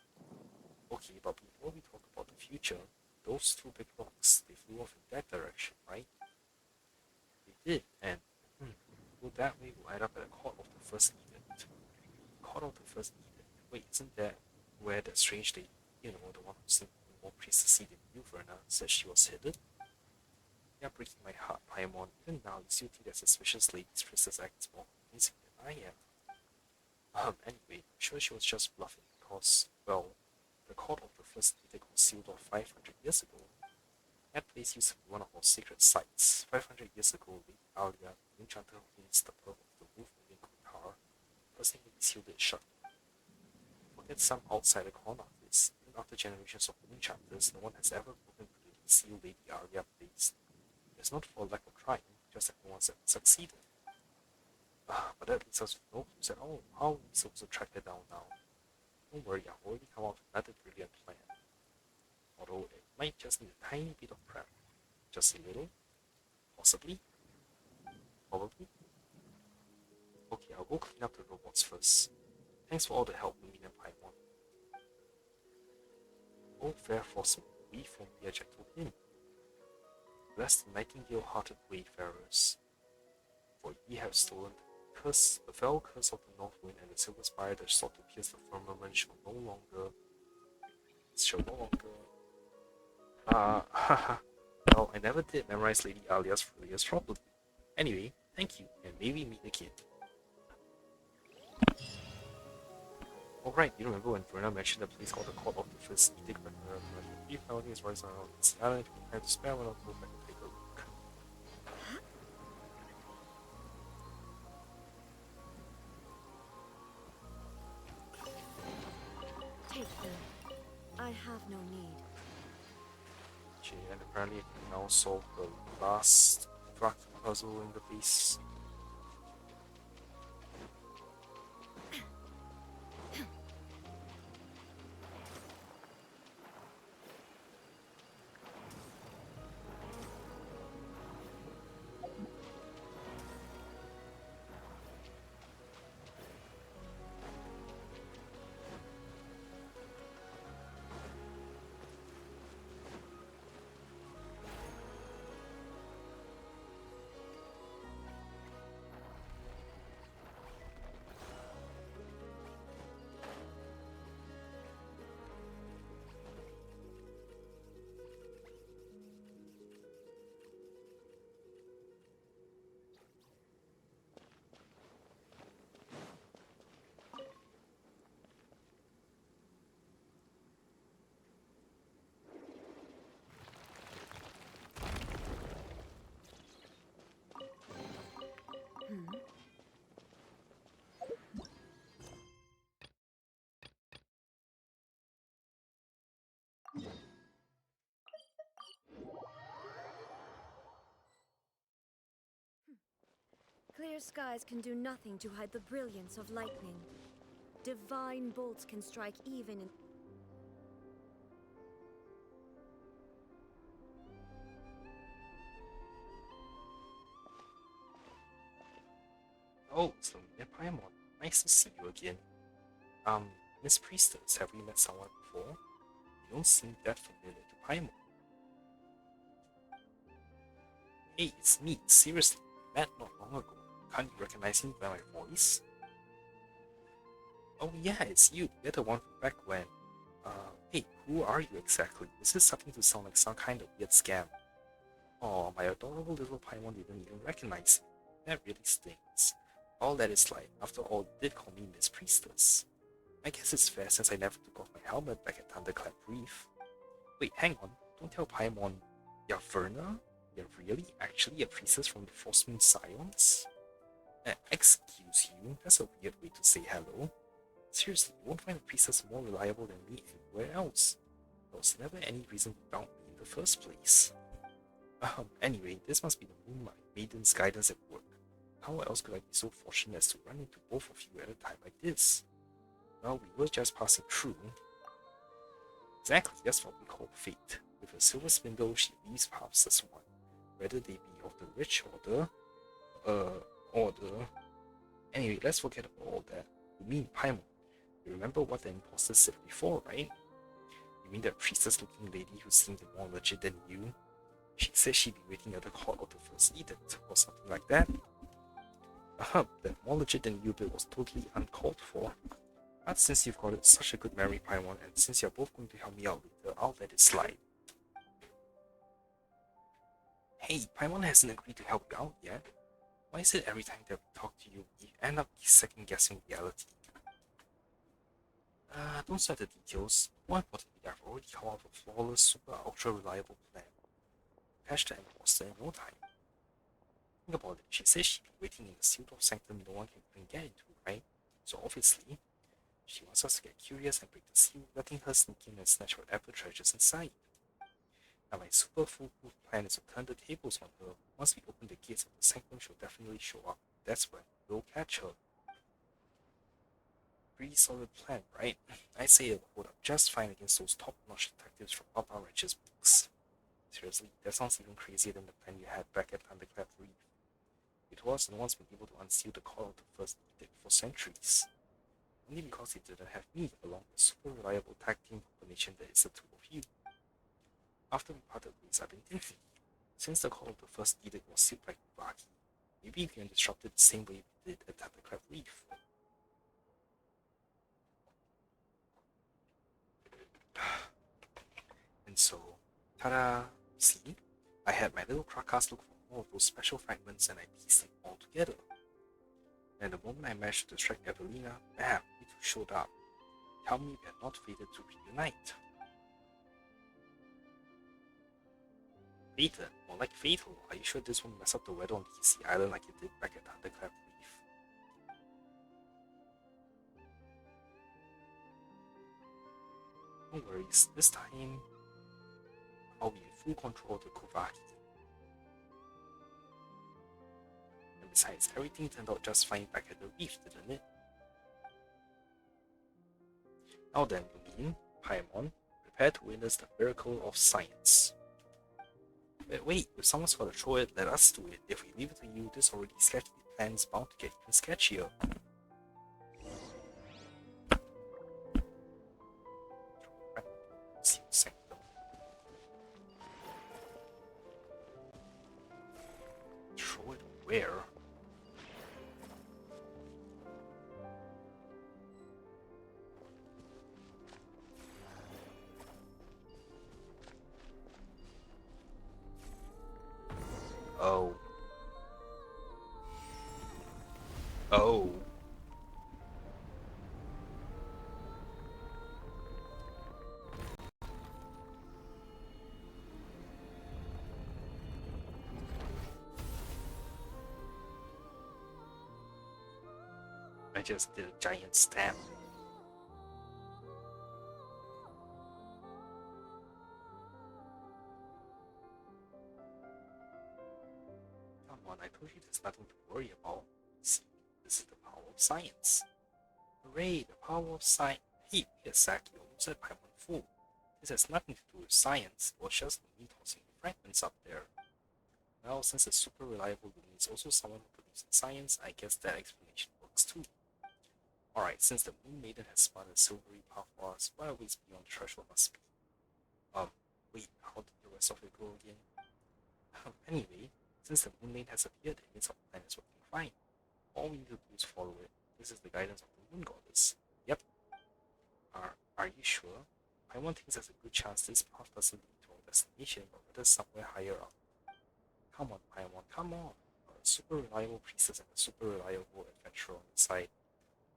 Okay, but before we talk about the future, those two big rocks, they flew off in that direction, right? They did, and go that way will add up at the court of the first edict. Court of the first edict. Wait, isn't that where that strange lady, the one who seemed more priestessy than you, Verna, said she was hidden? You're breaking my heart, Paimon. Even now, you still think that suspicious lady's priestess acts more convincing than I am. Anyway, I'm sure she was just bluffing because, well, the court of the first edict was sealed off 500 years ago. That place used to be one of our sacred sites. 500 years ago, Lady Alia, the enchanter who means the pearl of the wolf moving Qatar, personally sealed it shut. Forget some outsider corner of this. Even after generations of enchanters, no one has ever broken through the seal Lady Alia placed. It's not for lack of trying, just that no one's ever succeeded. But that leaves us with no clues at all. How are we supposed to track it down now? Don't worry, I've already come up with another brilliant plan. Although it might just need a tiny bit of prep. Just a little? Possibly? Probably? Okay, I'll go clean up the robots first. Thanks for all the help, Lumine and Paimon. Oh, fair Frostmoon, we form the ejectable hymn. Bless the nightingale-hearted wayfarers, for ye have stolen the fell curse of the north wind, and the silver spire that sought to pierce the firmament shall no longer. Well, I never did memorize Lady Alia's folios properly. Anyway, thank you, and maybe meet again. Alright, you remember when Verna mentioned a place called the Court of the First Edict when her three felonies rising around this island? We had to spare one of them back and take a look. Take them. I have no need. Okay, and apparently I can now solve the last puzzle in the base. Clear skies can do nothing to hide the brilliance of lightning. Divine bolts can strike even in... Oh, so yeah, Paimon. Nice to see you again. Miss Priestess, have we met someone before? You don't seem that familiar to Paimon. Hey, it's me. Seriously, we met not long ago. Can't you recognize me by my voice? Oh yeah, it's you. You're the one from back when. Hey, who are you exactly? This is starting to sound like some kind of weird scam. Oh, my adorable little Paimon didn't even recognize me. That really stings. All that is like, after all, you did call me Miss Priestess. I guess it's fair since I never took off my helmet back at Thunderclap Reef. Wait, hang on. Don't tell Paimon. You're Verna? You're really actually a priestess from the Frostmoon Scions? Excuse you, that's a weird way to say hello. Seriously, you won't find a priestess more reliable than me anywhere else. There was never any reason to doubt me in the first place. Anyway, this must be the Moonlight Maiden's guidance at work. How else could I be so fortunate as to run into both of you at a time like this? Well, we were just passing through. Exactly, that's what we call fate. With a silver spindle, she leaves paths as one, whether they be of the rich order. Anyway, let's forget about all that. You mean Paimon. You remember what the imposter said before, right? You mean that priestess-looking lady who seemed more legit than you? She said she'd be waiting at the court of the first edict, or something like that. That more legit than you bit was totally uncalled for. But since you've got such a good memory, Paimon, and since you're both going to help me out later, I'll let it slide. Hey, Paimon hasn't agreed to help you out yet. Why is it every time that we talk to you, we end up second-guessing reality? Don't sweat the details. More importantly, I've already come up with a flawless, super ultra reliable plan. Catch the imposter in no time. Think about it, she says she'd be waiting in the sealed off sanctum no one can even get into, right? So obviously, she wants us to get curious and break the seal, letting her sneak in and snatch whatever treasures inside. Now my super foolproof plan is to turn the tables on her. Once we open the gates of the sanctum, she'll definitely show up. That's when we'll catch her. Pretty solid plan, right? I say it will hold up just fine against those top-notch detectives from Papa Righteous books. Seriously, that sounds even crazier than the plan you had back at Thunderclap Reef. It was no one's been able to unseal the call of the first edict for centuries. Only because it didn't have me along the super reliable tag team combination that is the two of you. After we parted ways, I've been thinking, since the call of the first edict was sealed by Kuvaki, maybe we can disrupt it the same way we did at Thunderclap Reef. And so, ta-da! See? I had my little Krakas look for more of those special fragments and I pieced them all together. And the moment I managed to distract Evelina, bam, you two showed up. Tell me we are not fated to reunite. Fated? More like fatal. Are you sure this won't mess up the weather on DC Island like it did back at Thunderclap Reef? No worries, this time I'll be in full control of the Kuvaki. And besides, everything turned out just fine back at the reef, didn't it? Now then, Lumine, Paimon, prepare to witness the miracle of science. But wait, if someone's got to throw it, let us do it. If we leave it to you, this already sketchy plan is bound to get even sketchier. Throw it where? Oh. Oh. I just did a giant stamp. Paimon, I told you there's nothing to worry about. See, this is the power of science. Hooray, the power of science. Hey, wait a sec, you almost said Paimon fool. This has nothing to do with science, it was just me tossing the fragments up there. Well, since a super reliable Lumi is also someone who believes in science, I guess that explanation works too. Alright, since the Moon Maiden has spun a silvery path for us, what awaits beyond the threshold must be. Wait, how did the rest of it go again? Anyway, since the Moon Maiden has appeared, it means our plan is working fine. All we need to do is follow it. This is the guidance of the Moon Goddess. Yep. Are you sure? Paimon thinks there's a good chance this path doesn't lead to our destination, but rather somewhere higher up. Come on, Paimon, come on. A super reliable priestess and a super reliable adventurer on the side.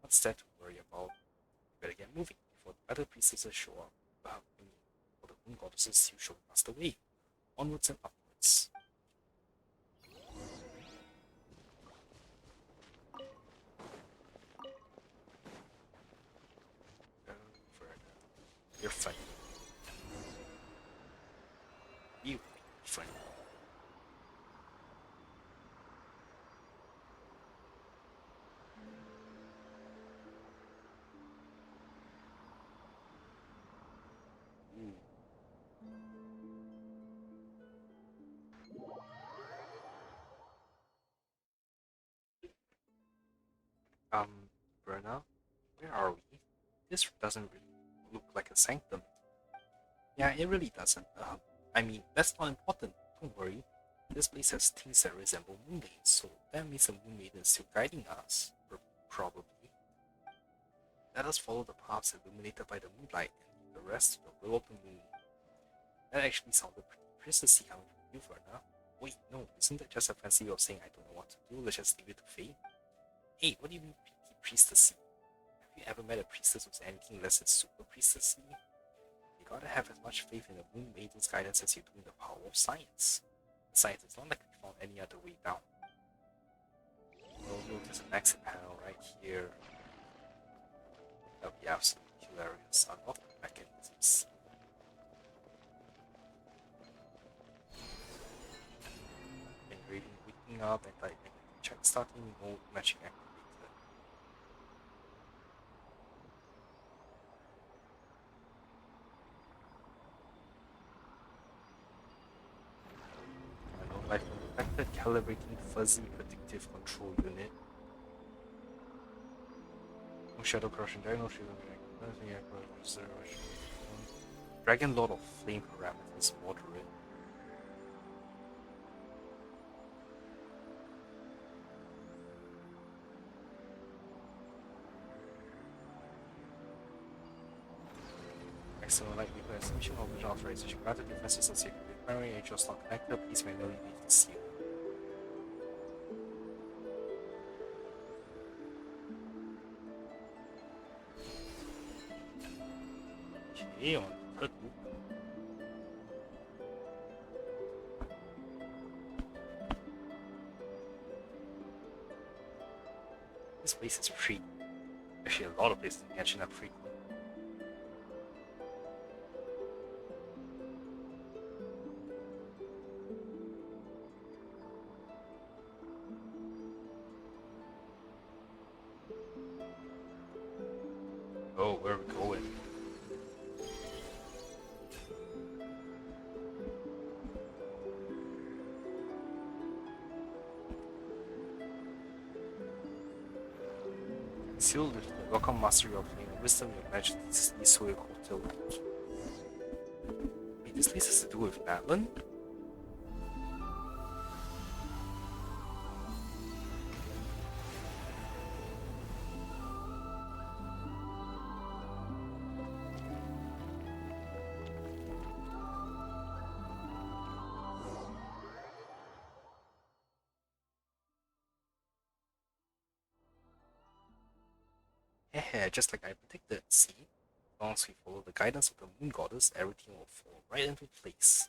What's that to worry about? We better get moving before the other priestesses show up. For the Moon Goddesses to show us the way. Onwards and upwards. You're funny. You funny. Berna, where are we? This doesn't really look like a sanctum. Yeah, it really doesn't. I mean, that's not important. Don't worry. This place has things that resemble moon lanes, so that means the Moon Maiden is still guiding us. Probably. Let us follow the paths illuminated by the moonlight and leave the rest to the will of the moon. That actually sounded pretty priestessy coming from you, Verna. Wait, no, isn't that just a fancy way of saying I don't know what to do, let's just leave it to fate? Hey, what do you mean priestessy? Have you ever met a priestess who's anything less than super priestessy? You gotta have as much faith in the Moon Maiden's guidance as you do in the power of science. Besides, it's not like we found any other way down. Oh look, there's an exit panel right here. That would be absolutely hilarious. I'd love the mechanisms. And reading, waking up, and typing. Check starting mode, matching activated. Life detected, calibrating fuzzy predictive control unit. Shadow corruption diagnosis. Dragon Lord of Flame parameters moderate. Excellent likelihood estimation of the authorization. Granted defenses associated with primary angels not connected, please manually leave the seal. Okay, on the third loop. This place is free. Actually, a lot of places in Genshin are free. Oh, where are we going? Sealed with the welcome mastery of flame and wisdom, your majesty's Isui Hotel. Wait, this place has to do with Madeline? Yeah, just like I predicted, see? As long as we follow the guidance of the Moon Goddess, everything will fall right into place.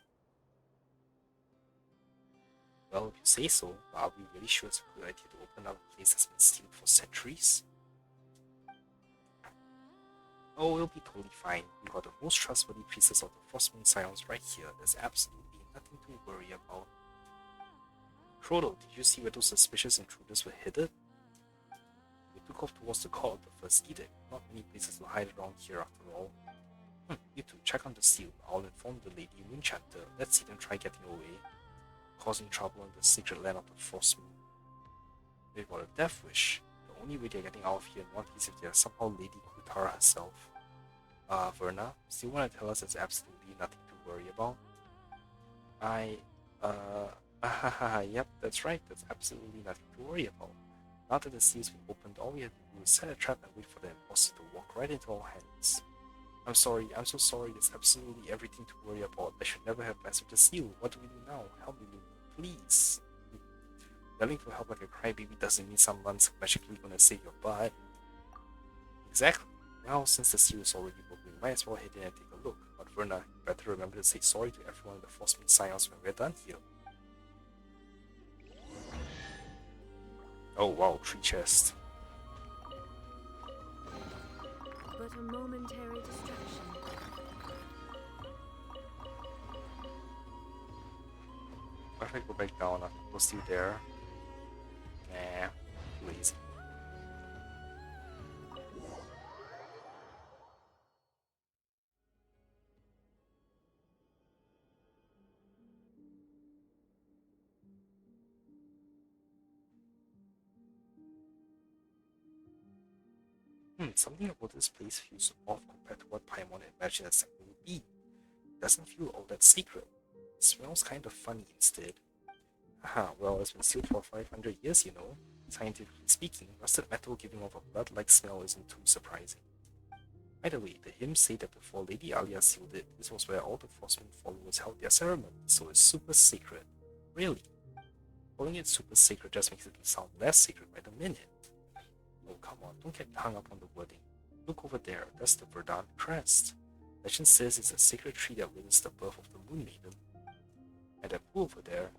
Well, if you say so, but are we really sure it's a good idea to open up a place that's been sealed for centuries? Oh, it'll be totally fine. We've got the most trustworthy priestess of the Frostmoon Scions right here. There's absolutely nothing to worry about. Frodo, did you see where those suspicious intruders were headed? We took off towards the court of the First Edict. Not many places to hide around here after all. You two, check on the seal. I'll inform the Lady Moonchatter. Let's see them try getting away, causing trouble in the secret land of the Frost Moon. They've got a death wish. The only way they're getting out of here in one piece if they're somehow Lady Kutara herself. Verna, still want to tell us there's absolutely nothing to worry about? Yep, that's right, there's absolutely nothing to worry about. Now that the seal's been opened, all we have to do is set a trap and wait for the imposter to walk right into our hands. I'm so sorry, there's absolutely everything to worry about. I should never have messed with the seal. What do we do now? Help me, Luna, please. Yelling for help like a crybaby doesn't mean someone's magically gonna save your butt. Exactly. Well, since the seal is already broken, we might as well head in and take a look. But Verna, you better remember to say sorry to everyone in the Frostmoon Science when we're done here. Oh wow, 3 chests. But a momentary distraction. What if I go back down? Are people still there? Nah, lazy. Something about this place feels off compared to what Paimon imagined that something would be. It doesn't feel all that secret. It smells kind of funny instead. Haha, well, it's been sealed for 500 years, you know. Scientifically speaking, rusted metal giving off a blood-like smell isn't too surprising. By the way, the hymns say that before Lady Alia sealed it, this was where all the Frostmoon followers held their ceremony, so it's super secret. Really. Calling it super secret just makes it sound less secret by the minute. Oh, come on, don't get hung up on the wording. Look over there, that's the Verdant Crest. Legend says it's a sacred tree that witnessed the birth of the Moon Maiden. And that pool over there,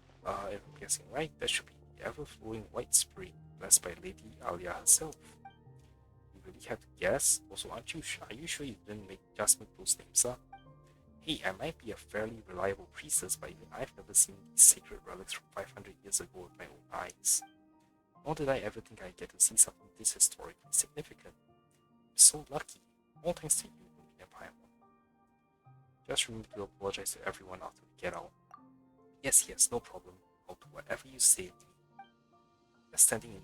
if I'm guessing right, that should be the ever-flowing white spring, blessed by Lady Alia herself. You really have to guess? Also, are you sure you didn't just make those names up? Hey, I might be a fairly reliable priestess, but even I've never seen these sacred relics from 500 years ago with my own eyes. Nor did I ever think I'd get to see something this historically significant. I'm so lucky. All thanks to you, Empire. Just remember to apologize to everyone after we get out. Yes, no problem. I'll do whatever you say. Just standing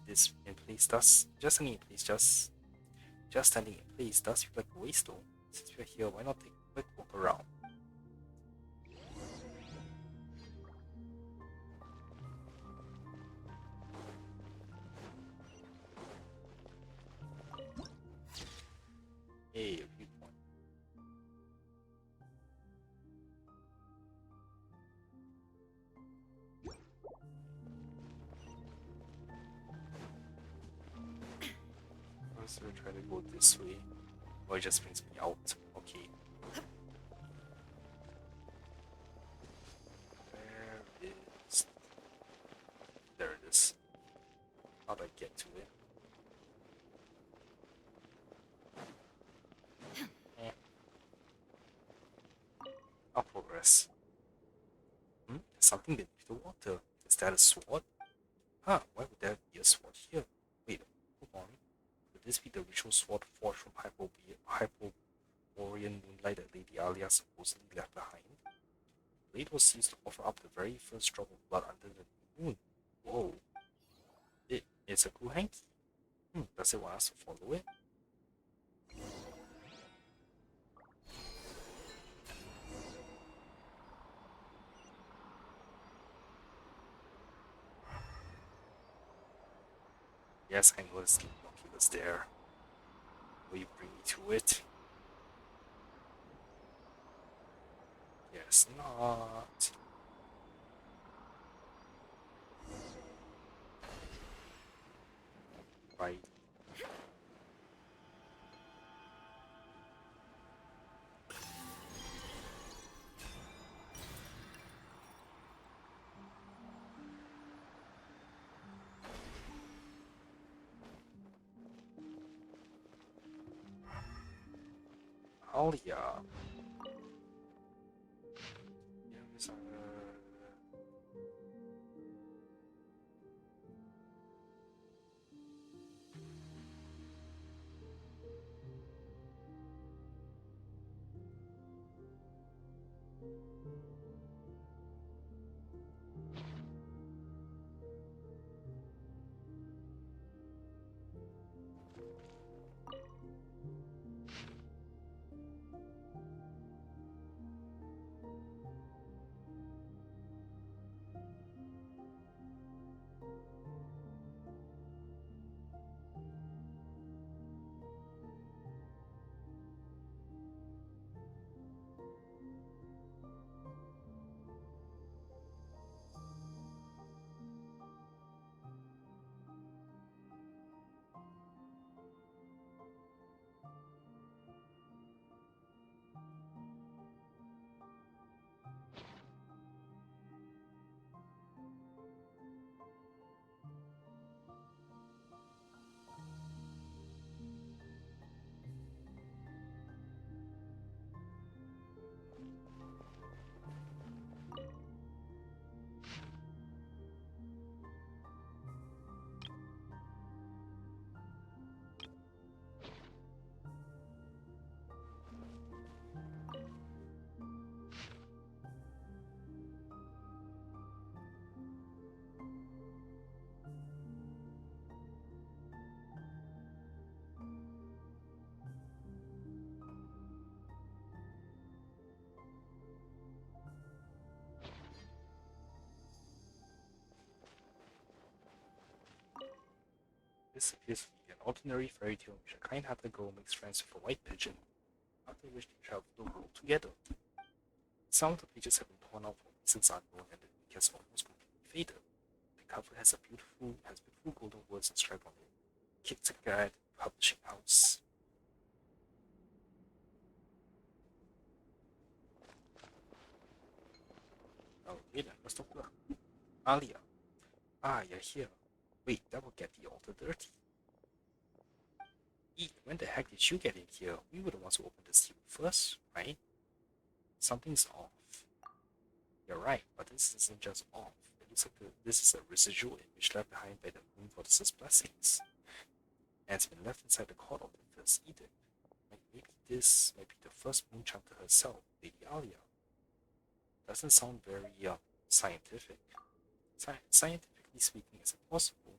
in place does feel like a waste though. Since we're here, why not take a quick walk around? Hey, viewpoint. First, we'll try to go this way. Or it just brings me out. Okay. There it is. How do I get to it? I'll progress. There's something beneath the water. Is that a sword? Huh, why would there be a sword here? Wait, hold on. Could this be the ritual sword forged from Hyperborean moonlight that Lady Alia supposedly left behind? The blade was used to offer up the very first drop of blood under the moon. Whoa. It's a cool hanky. Does it want us to follow it? Yes, I know the sleep binoculars there. Will you bring me to it? Yes, not. Right. Oh yeah. This appears to be an ordinary fairy tale in which a kind-hearted girl makes friends with a white pigeon, after which they travel the world together. Some of the pages have been torn out for reasons unknown, and the ink has almost completely faded. The cover has beautiful golden words inscribed on it. Kicked Guide Publishing House. Okay then, let's talk about Alia. Ah, you're here. Wait, that will get the altar dirty. When the heck did you get in here? We were the ones who opened the seal first, right? Something's off. You're right, but this isn't just off. It looks like this is a residual image left behind by the moon goddess's blessings. And it's been left inside the court of the first edict. Maybe this might be the first moon chanter herself, Lady Alia. Doesn't sound very scientific. Scientifically speaking, is it possible?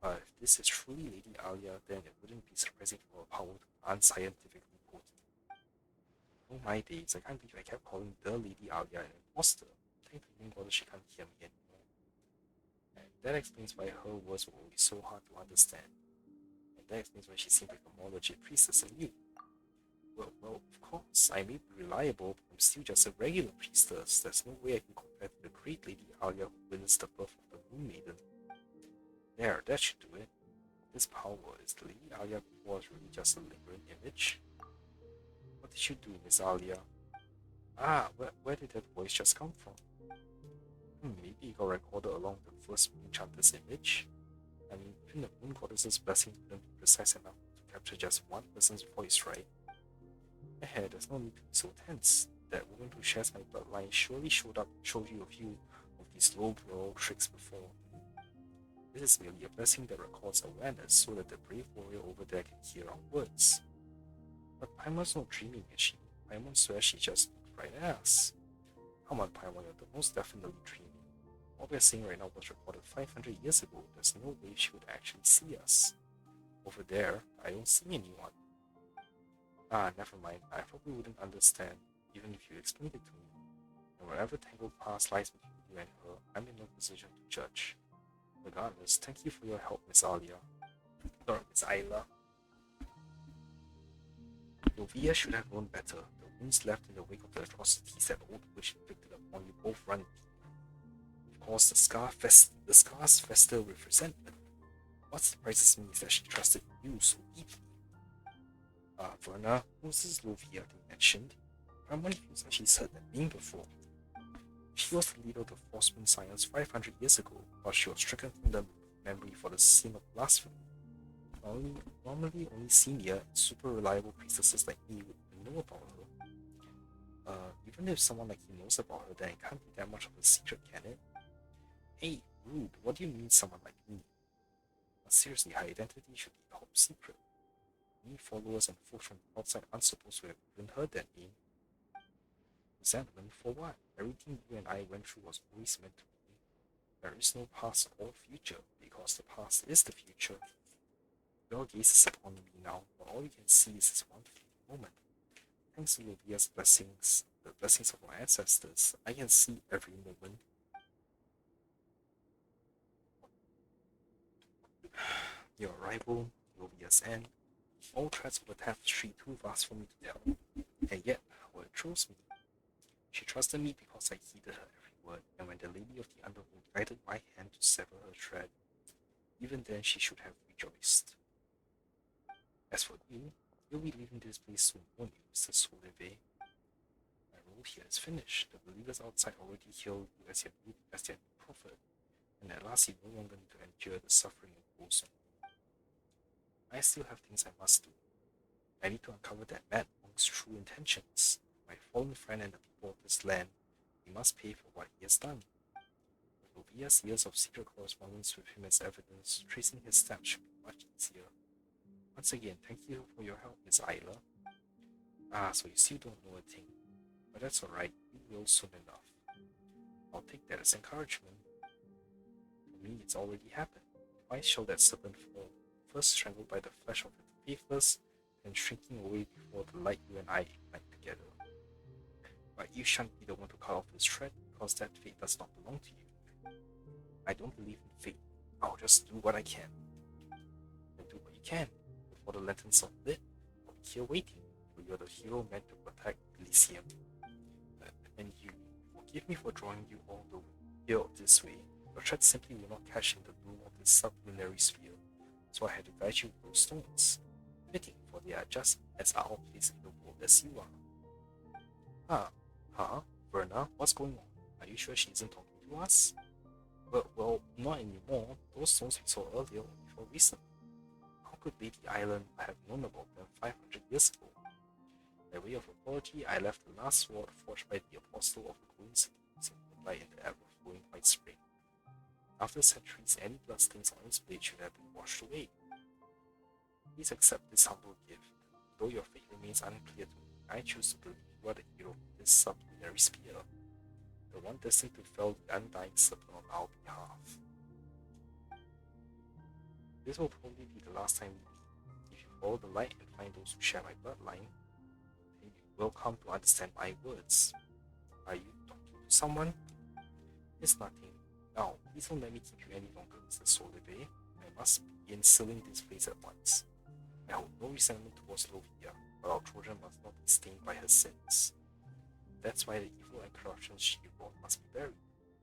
If this is truly Lady Alia, then it wouldn't be surprising for her power to be unscientifically potent. Oh my days, I can't believe I kept calling the Lady Alia an imposter. Thank the moon goddess she can't hear me anymore. And that explains why her words were always so hard to understand. And that explains why she seemed like a more legit priestess than you. Well, of course, I may be reliable, but I'm still just a regular priestess. There's no way I can compare to the great Lady Alia who witnessed the birth of the Moon Maiden. There, that should do it. This power is the Lady Alia before was really just a lingering image. What did you do, Miss Alia? Ah, where did that voice just come from? Maybe it got recorded along the first Moon Chanter's image? I mean, even the Moon Goddess's blessing couldn't be precise enough to capture just one person's voice, right? There's no need to be so tense. That woman who shares my bloodline surely showed you a few of these low-brow tricks before. This is merely a blessing that records awareness so that the brave warrior over there can hear our words. But Paimon's not dreaming, is she? Paimon swears she just looked right at us. Come on, Paimon, you're the most definitely dreaming. What we're saying right now was recorded 500 years ago. There's no way she would actually see us. Over there, I don't see anyone. Ah, never mind. I probably wouldn't understand, even if you explained it to me. And whatever tangled past lies between you and her, I'm in no position to judge. Regardless, thank you for your help, Miss Alia. Or Miss Ayla. Novia should have known better. The wounds left in the wake of the atrocities that old witch inflicted upon you both run deep. Of course, the scars fester with resentment. What surprises me is that she trusted you so deeply. Verna, who's this Lovia they mentioned? Someone feels like she's heard that name before. She was the leader of the Forceman Science 500 years ago, but she was stricken from the memory for the sin of blasphemy. Normally only senior and super reliable priestesses like me would know about her. Even if someone like you knows about her, then it can't be that much of a secret, can it? Hey, rude, what do you mean someone like me? Seriously, her identity should be top secret. Me, followers, and folks from outside aren't supposed to have even heard that name. Resentment for what? Everything you and I went through was always meant to be. There is no past or future, because the past is the future. Your gaze is upon me now, but all you can see is this one fleeting moment. Thanks to Lovia's blessings, the blessings of my ancestors, I can see every moment. Your arrival, Lovia's end, all threads of the tapestry too vast for me to tell. And yet, how it chose me. She trusted me because I heeded her every word, and when the Lady of the Underworld guided my hand to sever her thread, even then she should have rejoiced. As for you, you'll be leaving this place soon, won't you, Mr. Solive? My role here is finished. The believers outside already hail you as their new prophet, and at last you no longer need to endure the suffering imposed on you. I still have things I must do. I need to uncover that mad monk's true intentions. My fallen friend and the people of this land, we must pay for what he has done. With Lovia's years of secret correspondence with him as evidence, tracing his steps should be much easier. Once again, thank you for your help, Miss Ayla. So you still don't know a thing. But that's alright, you will soon enough. I'll take that as encouragement. For me, it's already happened. Why shall that serpent fall? First strangled by the flesh of the faithless, then shrinking away before the light you and I ignite together. But you shan't be the one to cut off this thread, because that fate does not belong to you. I don't believe in fate. I'll just do what I can. you can. Before the lanterns are lit, I'll be here waiting. You're the hero meant to protect Elysium. And you, forgive me for drawing you all the way here this way. Your threat simply will not catch in the bloom of this sublunary sphere, so I had to guide you with those stones. Fitting, for they are just as out of place in the world as you are. Verna, what's going on? Are you sure she isn't talking to us? Well, not anymore. Those stones we saw earlier were before recently. How could Lady Island have known about them 500 years ago? By way of apology, I left the last sword forged by the Apostle of the Golden City in the ever-flowing white spring. After centuries, any bloodstains on its blade should have been washed away. Please accept this humble gift. Though your fate remains unclear to me, I choose to believe you are the hero of this sublunary sphere, the one destined to fell the undying serpent on our behalf. This will probably be the last time we meet. If you follow the light and find those who share my bloodline, then you will come to understand my words. Are you talking to someone? It's nothing. Now, please don't let me keep you any longer, Mr. Solive. I must begin sealing this place at once. I hold no resentment towards Lovia, but our Trojan must not be stained by her sins. That's why the evil and corruption she wrought must be buried.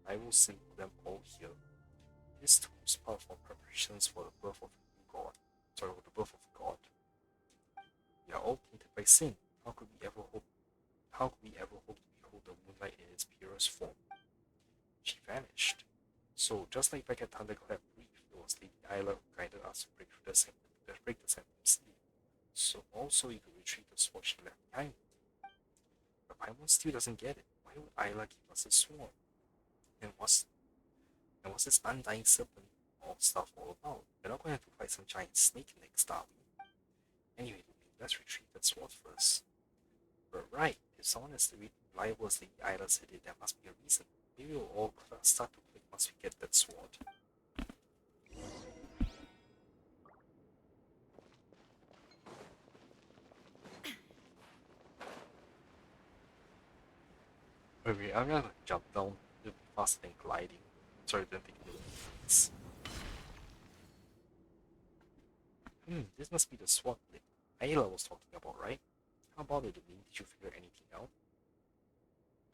I will seal them all here. This tomb is part of our preparations for the birth of God. For the birth of God. We are all tainted by sin. How could we ever hope to behold the moonlight in its purest form? She vanished. So, just like back at Thunderclap Reef, it was Lady Isla who guided us to break the Sanctum Seal. So also you could retrieve the sword she left behind. But Paimon still doesn't get it. Why would Isla give us a sword? And what's this undying serpent all stuff all about? We're not going to have to fight some giant snake next, are we? Anyway, let's retrieve that sword first. But right, if someone is reliable as Lady Isla said it, there must be a reason. Maybe we'll all start to click once we get that sword. Okay, I'm gonna jump down a bit faster than gliding. Sorry, don't think it's. This must be the SWAT link Ayla was talking about, right? How about it, Devine? Did you figure anything out?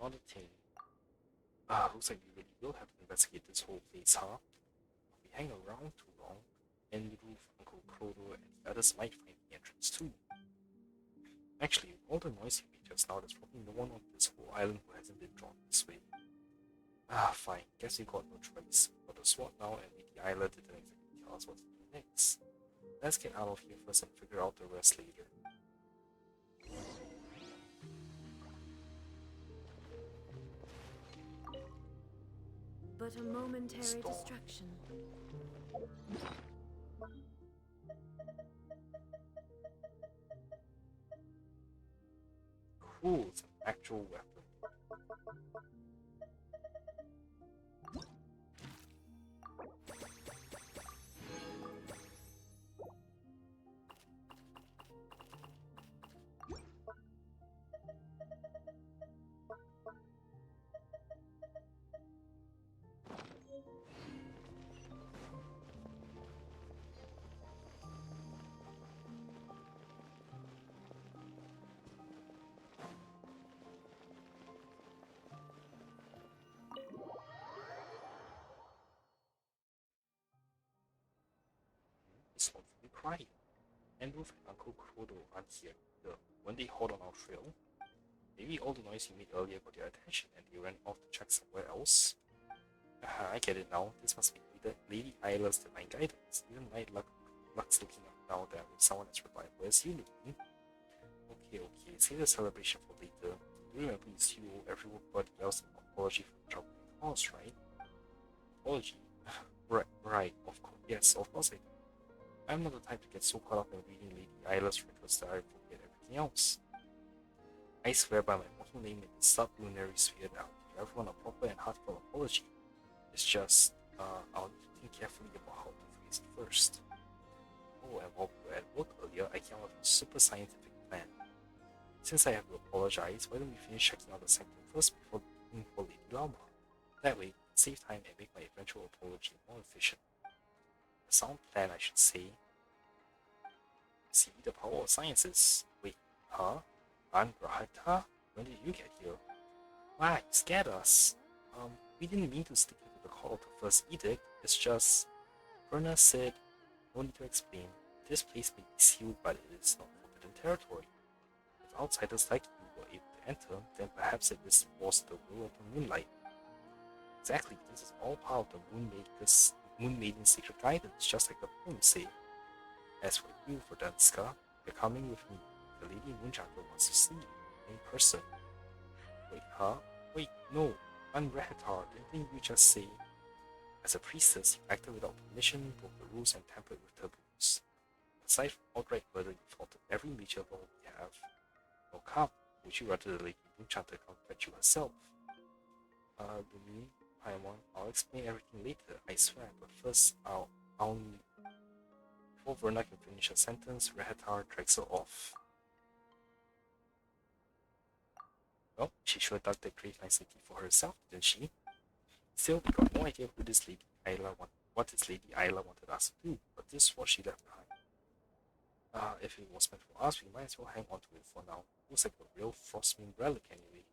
Not a thing. Looks like we really will have to investigate this whole place, huh? If we hang around too long, and Roof, Uncle Crodo, and the others might find the entrance too. Actually, with all the noise you made just now, there's probably no one on this whole island who hasn't been drawn this way. Fine. Guess we got no choice. But the SWAT now and the Isla didn't exactly tell us what to do next. Let's get out of here first and figure out the rest later. But a momentary distraction. Cool, it's an actual weapon. It's not really crying. And Roof and Uncle Crodo aren't here either. When they hold on our trail, maybe all the noise you made earlier got their attention and they ran off to check somewhere else. I get it now. This must be Lady Isla's divine guidance. Even my luck's looking up now that with someone as reliable as you, Lady. Okay. Save the celebration for later. Do remember you owe everybody else an apology for the trouble you caused, right? Apology? right, of course. Yes, of course I do. I'm not the type to get so caught up in reading Lady Isla's records that I forget everything else. I swear by my mortal name in the sublunary sphere that I'll give everyone a proper and heartfelt apology. It's just, I'll need to think carefully about how to phrase it first. Oh, and while we were at work earlier, I came up with a super scientific plan. Since I have to apologize, why don't we finish checking out the sanctum first before looking for Lady Lama? That way, save time and make my eventual apology more efficient. A sound plan, I should say. see the power of sciences. Wait, huh? Angrahata? When did you get here? Why, you scared us. We didn't mean to stick to the call of the first edict. It's just... Verna said, no need to explain. This place may be sealed, but it is not forbidden territory. If outsiders like you were able to enter, then perhaps it was the will of the moonlight. Exactly, this is all part of the Moon Maiden's secret guidance, just like the poems say. As for you, Verdanska, you're coming with me. The Lady Moonjacker wants to see you in person. Wait, huh? Wait, no. Unrehatar, didn't you just say? As a priestess, you acted without permission, broke the rules, and tampered with taboos. Aside from outright murder, you faulted every major law we have. Well, come, would you rather the Lady Moonjacker confront you herself? Lumi, Paimon, I'll explain everything later, I swear, but first I'll before Verna can finish her sentence, Rehatar drags her off. Well, she sure dug the grave nicely for herself, didn't she? Still, we got no idea what this Lady Isla wanted us to do, but this is what she left behind. If it was meant for us, we might as well hang on to it for now. Looks like a real Frostmoon relic anyway.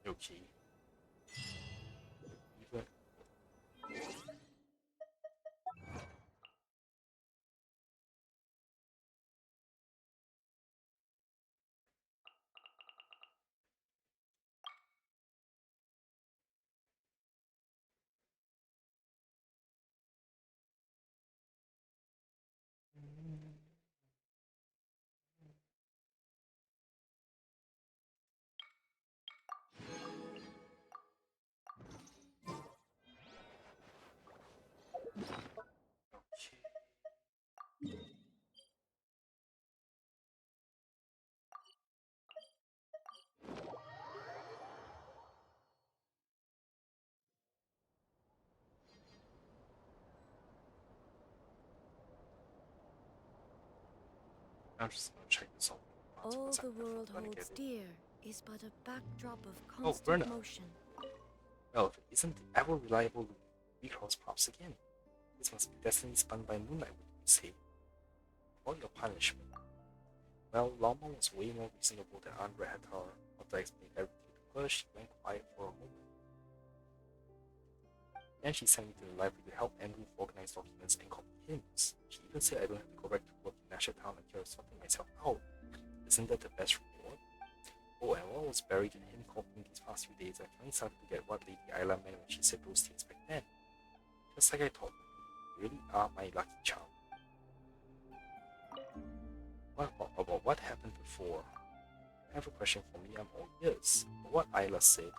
Okay. Even okay. I'm just gonna check this out. All Once the I'm world gonna holds get it. dear is but a backdrop of Oh, constant Verna. motion. Well, if it isn't the ever reliable Lumi, we cross paths again. This must be destiny spun by moonlight, would you say? What your punishment? Well, Lama was way more reasonable than Aunt Rehatar. After I explained everything to her, she went quiet for a moment. Then she sent me to the library to help Andrew organize documents and copy hymns. She even said I don't have to go back to work in National Town until I sorting myself out. Isn't that the best reward? Oh, and while I was buried in hymn copying these past few days, I finally started to get what Lady Isla meant when she said those things back then. Just like I thought, you really are my lucky charm. What about what happened before? Have a question for me, I'm all ears. What Isla said.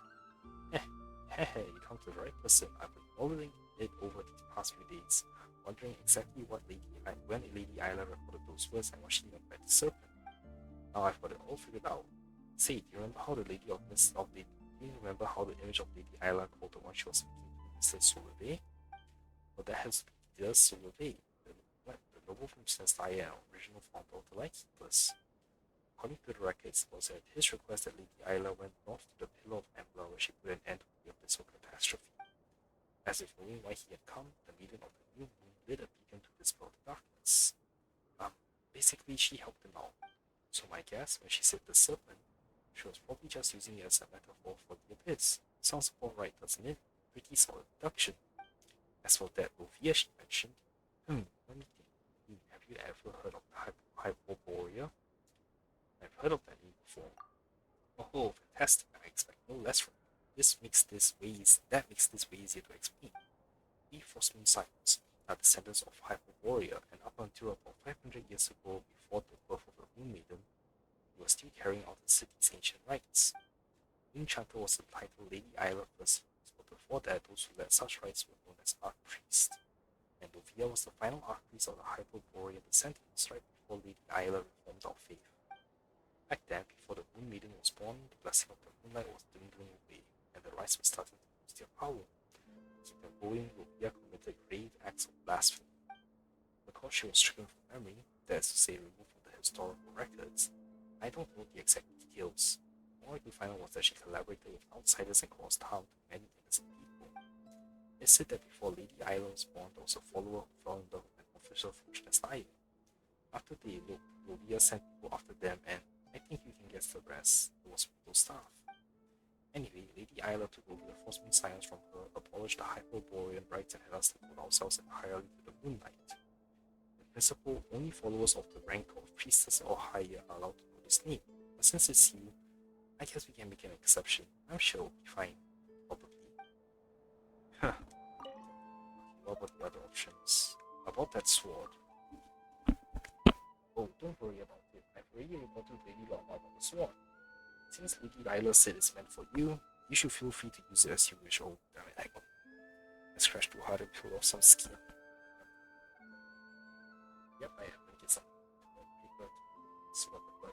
You come to the right person. I've been mulling it over these past few days, wondering exactly when Lady Isla recorded those words and what she meant by the serpent. Now I've got it all figured out. Say, do you remember how the remember how the image of Lady Isla called the one she was speaking to Mr. Solarvey? Well, that has to be the Solarvey, the noble from Sensaya, original founder of the Lightkeepers. According to the records, it was at his request that Lady Isla went north to the Pillar of Embla where she put an end to the abyssal catastrophe. As if knowing why he had come, the Maiden of the New Moon lit a beacon to dispel the darkness. Basically, she helped him out. So my guess, when she said the serpent, she was probably just using it as a metaphor for the abyss. Sounds about right, doesn't it? Pretty solid deduction. As for that Ovia she mentioned, let me think. Have you ever heard of the Hyperborea? I've heard of that name before. Oh, fantastic! I expect no less from you. That makes this way easier to explain. We Frostmoon Cycles are descendants of Hyperborea, and up until about 500 years ago, before the birth of the Moon Maiden, we were still carrying out the city's ancient rites. Moonchatter was the title Lady Isla first used, but before that, those who led such rites were known as Archpriests. And Dovia was the final Archpriest of the Hyperborean descendants, right before Lady Isla reformed our faith. Back then, before the Moon Maiden was born, the blessing of the moonlight was dwindling away, and the rites were starting to lose their power. To keep them going, Dovia committed grave acts of blasphemy. Because she was stricken from memory, that is to say, removed from the historical records, I don't know the exact details. All I could find out was that she collaborated with outsiders and caused harm to many innocent people. It's said that before Lady Isla was born, there was a follower who fell in love with an official foolishness Isla. After they eloped, Lovia sent people after them, and I think you can guess the rest. It was brutal stuff. Anyway, Lady Isla took over the Frostmoon science from her, abolished the Hyperborean rites, and had us devote ourselves entirely to the Moonlight. In principle, only followers of the rank of priestess or higher are allowed to know this name. But since it's you, I guess we can make an exception. I'm sure it'll be fine. Probably. Huh. What about the other options? About that sword. Oh, don't worry about it. I've already reported Lady Lama about the sword. Since Lady Lila said it's meant for you, you should feel free to use it as you wish. Oh, damn it, hang on. I scratched too hard and pulled off some skin. Yep, I have to get some paper to swap the blood.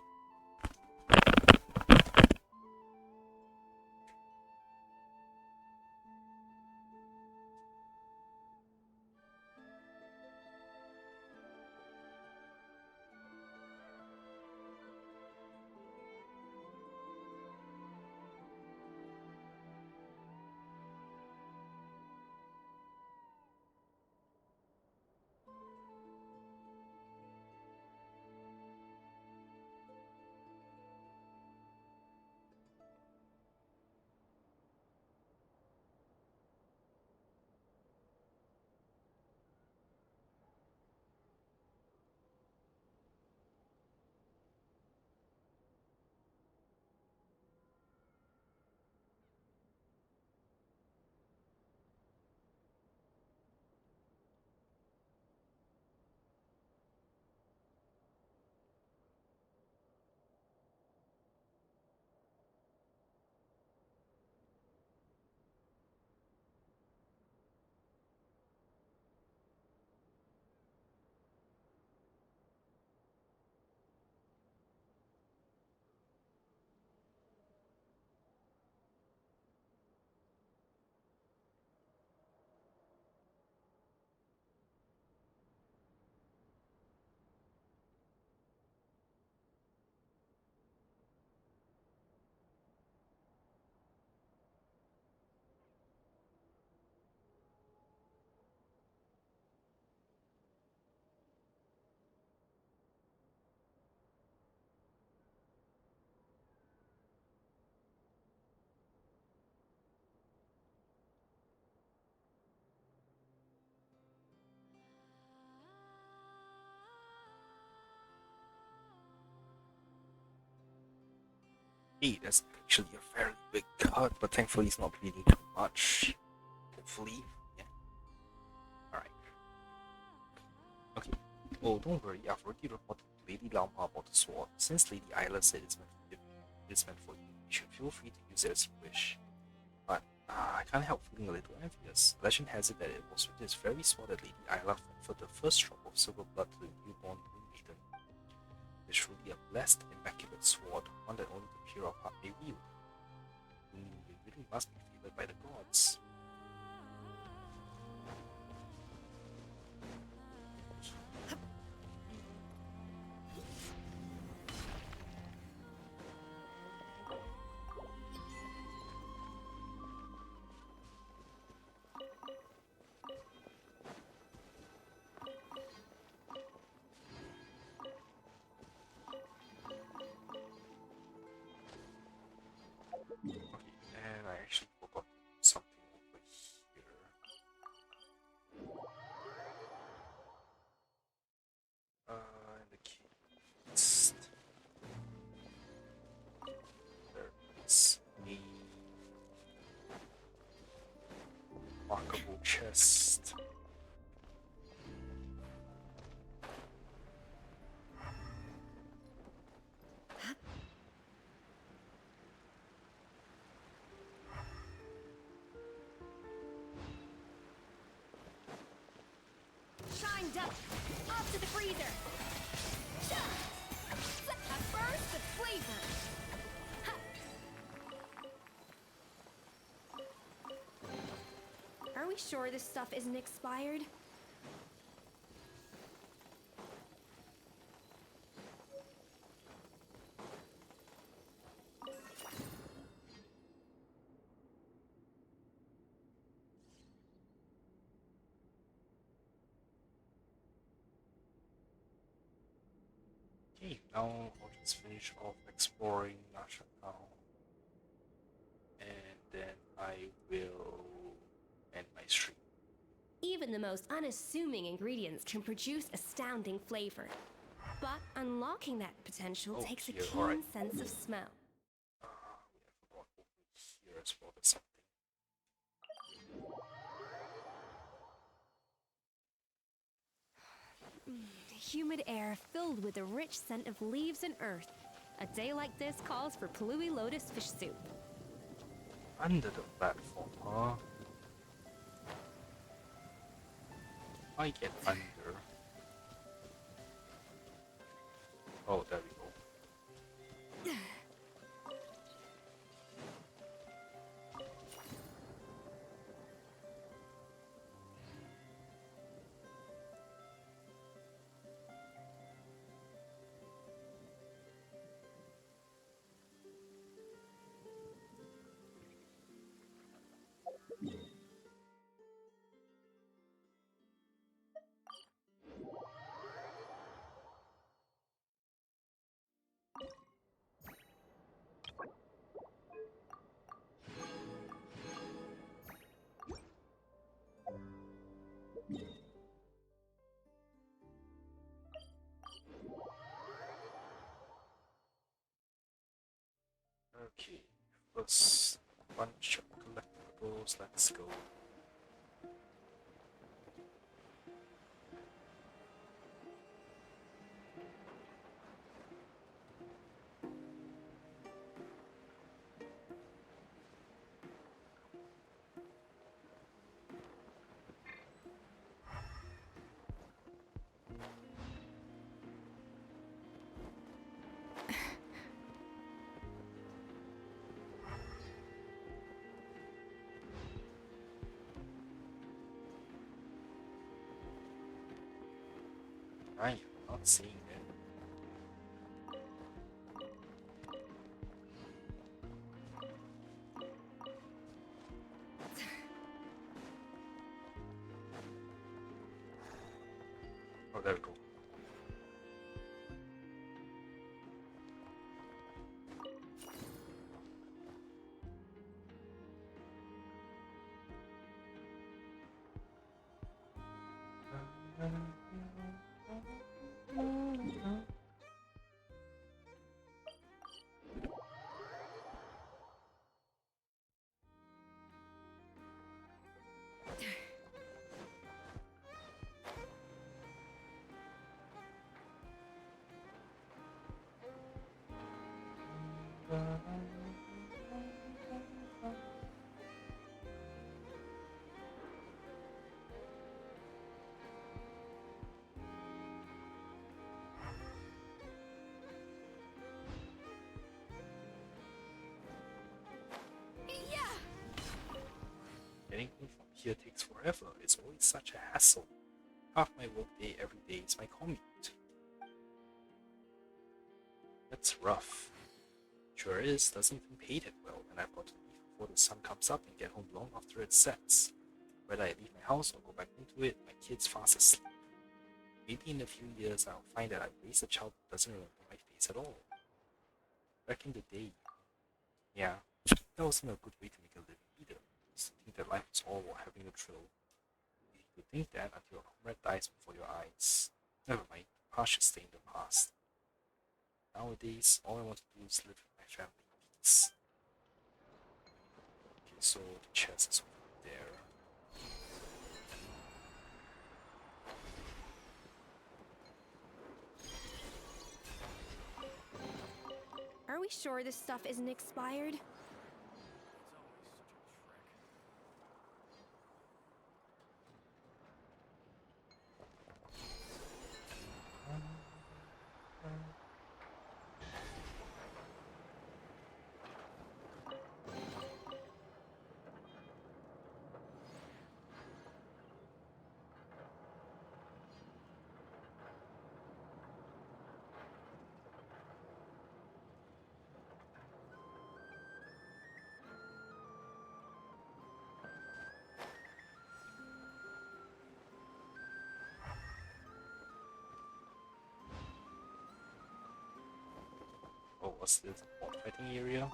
Hey, that's actually a fairly big cut, but thankfully it's not bleeding too much. Hopefully, yeah. Alright. Okay. Oh, don't worry, I've already reported to Lady Lama about the sword. Since Lady Isla said it's meant for you, you should feel free to use it as you wish. But I can't help feeling a little envious. Legend has it that it was with this very sword that Lady Isla offered the first drop of silver blood to the newborn Moon Maiden. It's truly a blessed, immaculate sword, one that only the pure of heart may wield. It really must be favored by the gods. Okay, and I actually forgot something over here. In the case, there is a markable chest. Shined up! Up to the freezer! A burst of flavor! Are we sure this stuff isn't expired? Okay, now I'll just finish off exploring Nashakal, and then I will end my stream. Even the most unassuming ingredients can produce astounding flavor. But unlocking that potential Oh, takes a here, keen alright. sense of smell. We have forgot over here as well. There's something. Humid air filled with the rich scent of leaves and earth. A day like this calls for Palui lotus fish soup. Under the platform, huh? I get under. Oh, there we go. Okay, first bunch of collectibles, let's go. I am not seeing it. Oh, there we go. Getting home from here takes forever. It's always such a hassle. Half my workday every day is my commute. That's rough. Sure is, doesn't even pay that well, and I've got to leave before the sun comes up and get home long after it sets. Whether I leave my house or go back into it, my kid's fast asleep. Maybe in a few years I'll find that I raised a child who doesn't remember my face at all. Back in the day, yeah, that wasn't a good way to make a living either. Used to think that life was all about having a thrill. You could think that until a comrade dies before your eyes. Never mind, the past should stay in the past. Nowadays, all I want to do is live with my family in peace. Okay, so the chest is over there. Are we sure this stuff isn't expired? was this a board fighting area?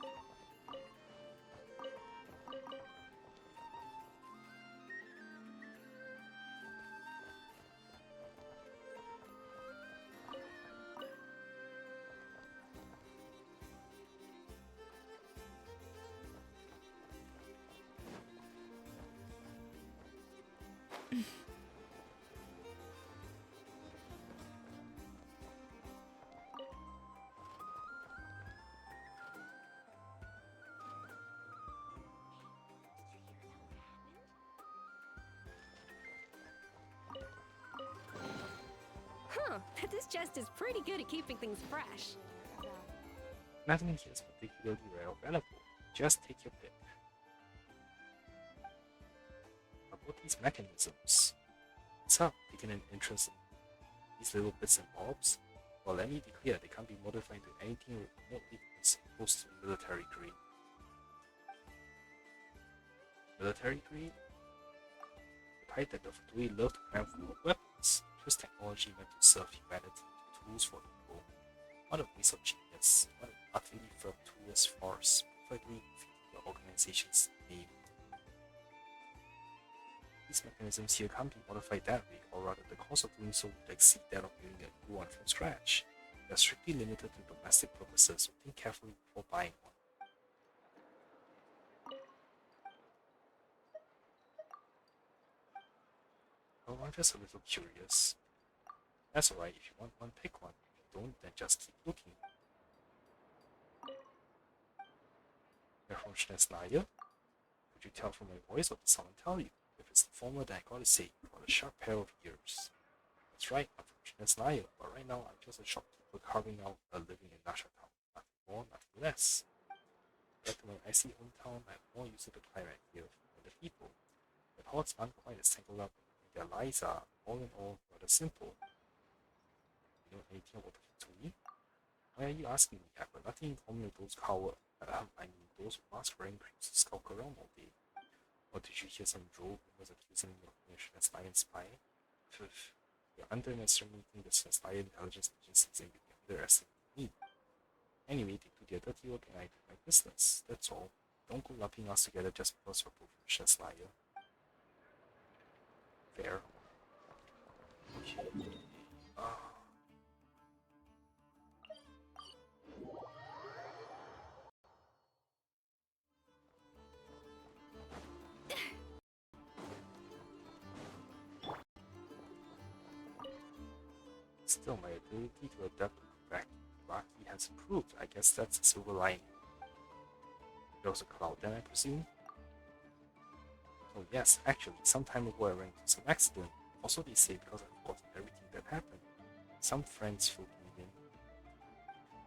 Huh, this chest is pretty good at keeping things fresh. Nothing here is particularly rare or valuable. Just take your pick. About these mechanisms. What's up? Taking an interest in these little bits and bobs? Well, let me be clear, they can't be modified into anything remotely close to military grade. Military grade? The Titan of Dewey loved to cram full of weapons. It was technology meant to serve humanity into tools for evil. Not a waste of genius, not an utterly fructuous farce, perfectly fitting the organization's name. These mechanisms here can't be modified that way, or rather the cost of doing so would exceed that of building a new one from scratch. They are strictly limited to domestic purposes, so think carefully before buying one. Oh, I'm just a little curious. That's alright, if you want one, pick one. If you don't, then just keep looking. You're from Schnesnaya? Could you tell from my voice, or did someone tell you? If it's the former, then I gotta say, you've got a sharp pair of ears. That's right, I'm from Schnesnaya, but right now I'm just a shopkeeper carving out a living in Nasha Town. Nothing more, nothing less. But when I see hometown, I have more use of the climate here than the people. The thoughts aren't quite as tangled up, and their lives are, all in all, rather simple. You know anything about the Hitui? Why are you asking me? I've got nothing in common with those those mask-wearing creeps who skulk around all day. Or did you hear some droll rumors accusing me of being a Schnesnaya spy? Pfft, you're underestimating the Schnesnaya intelligence agencies and you're underestimating me. Anyway, they do their dirty work and I do my business. That's all. Don't go lumping us together just because we're both from Schnesnaya. Fair. Okay. Still, my ability to adapt to Rocky has improved. I guess that's a silver lining. There was a cloud then, I presume? Oh yes, actually, some time ago I ran into some accident. Also, they say because I've forgotten everything that happened. Some friends filled me in.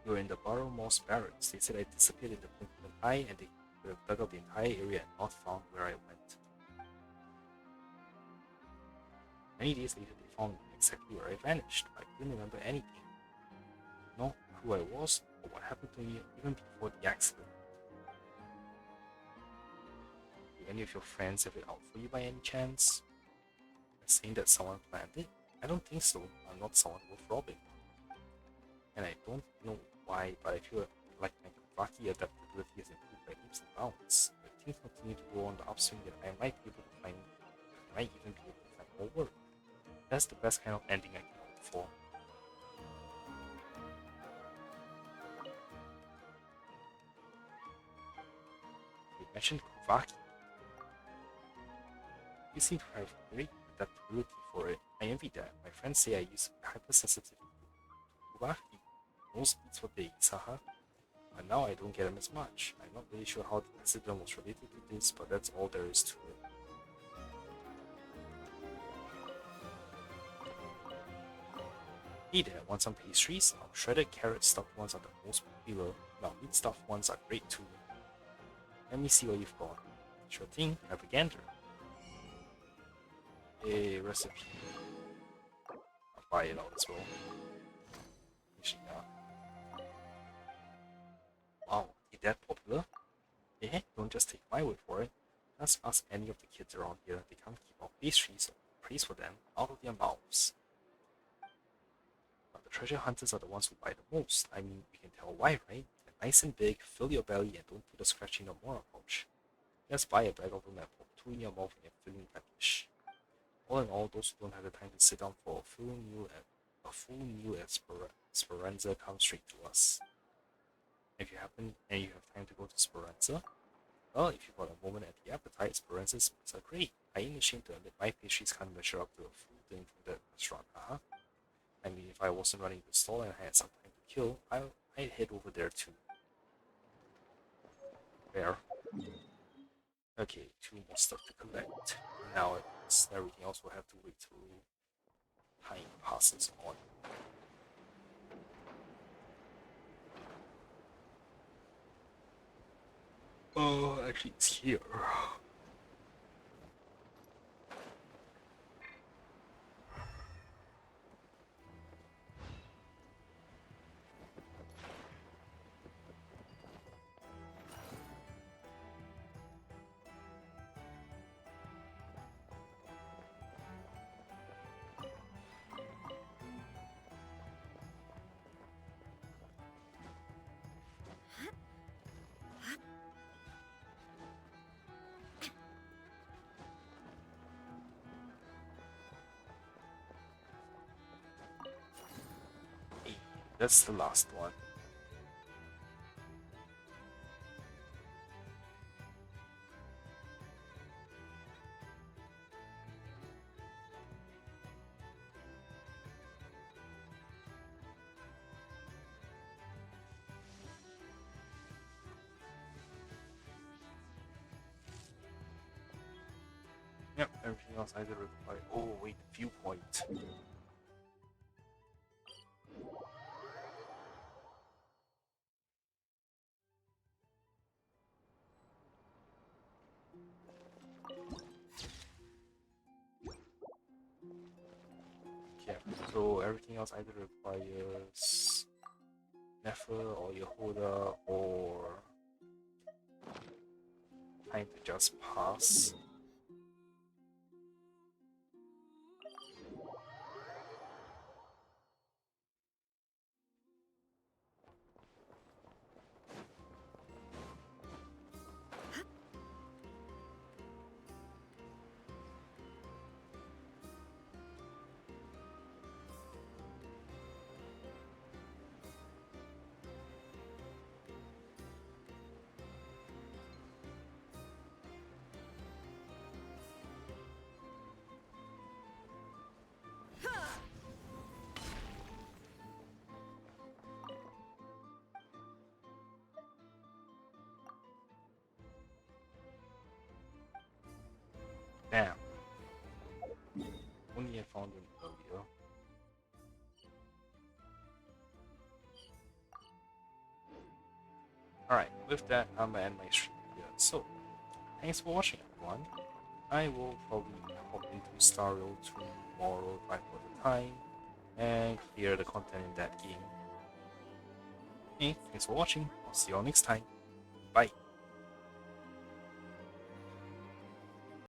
We were in the Barrow Moss Barracks. They said I disappeared in the blink of an eye and they could have dug up the entire area and not found where I went. Many days later, they found exactly where I vanished. I couldn't remember anything. Not who I was or what happened to me even before the accident. Do any of your friends have it out for you by any chance? Saying that someone planned it? I don't think so. I'm not someone worth robbing. And I don't know why, but I feel like my Vaki adaptability has improved by leaps and bounds. If things continue to go on the upswing, then I might even be able to find more work. That's the best kind of ending I can hope for. You mentioned Kuvaki. You seem to have great adaptability for it. I envy that. My friends say I use hypersensitivity to Kuvaki. Most beats for days, haha. But now I don't get them as much. I'm not really sure how the accident was related to this, but that's all there is to it. Hey there, want some pastries? Our shredded carrot stuffed ones are the most popular. Now meat stuffed ones are great too. Let me see what you've got. Sure thing, have a gander. A recipe. I'll buy it out as well. Actually, wow, is that popular? Eh, don't just take my word for it. Just ask any of the kids around here. They can't keep our pastries or praise for them out of their mouths. But the treasure hunters are the ones who buy the most. I mean, we can tell why, right? At nice and big, fill your belly, and don't put a scratch in your moral pouch. Just buy a bag of them and put 2 in your mouth and you're feeling fetish. All in all, those who don't have the time to sit down for a full meal at Speranza come straight to us. If you happen and you have time to go to Speranza, well, if you've got a moment at the appetite, Speranza's meals are great. I ain't ashamed to admit my pastries can't measure up to a full thing from that restaurant, huh? I mean, if I wasn't running the stall and I had some time to kill, I'd head over there too. There. Okay, 2 more stuff to collect. Now everything else will have to wait till time passes on. Oh, actually it's here. That's the last one. Yep, everything else either require. Oh, wait, viewpoint. Yeah, so everything else either requires Nefer or Yehuda or time to just pass. Damn. Only I found him earlier. Alright, with that, I'm gonna end my stream here. So, thanks for watching, everyone. I will probably hop into Star Rail tomorrow if I've got the time and clear the content in that game. Hey, thanks for watching. I'll see you all next time. Bye.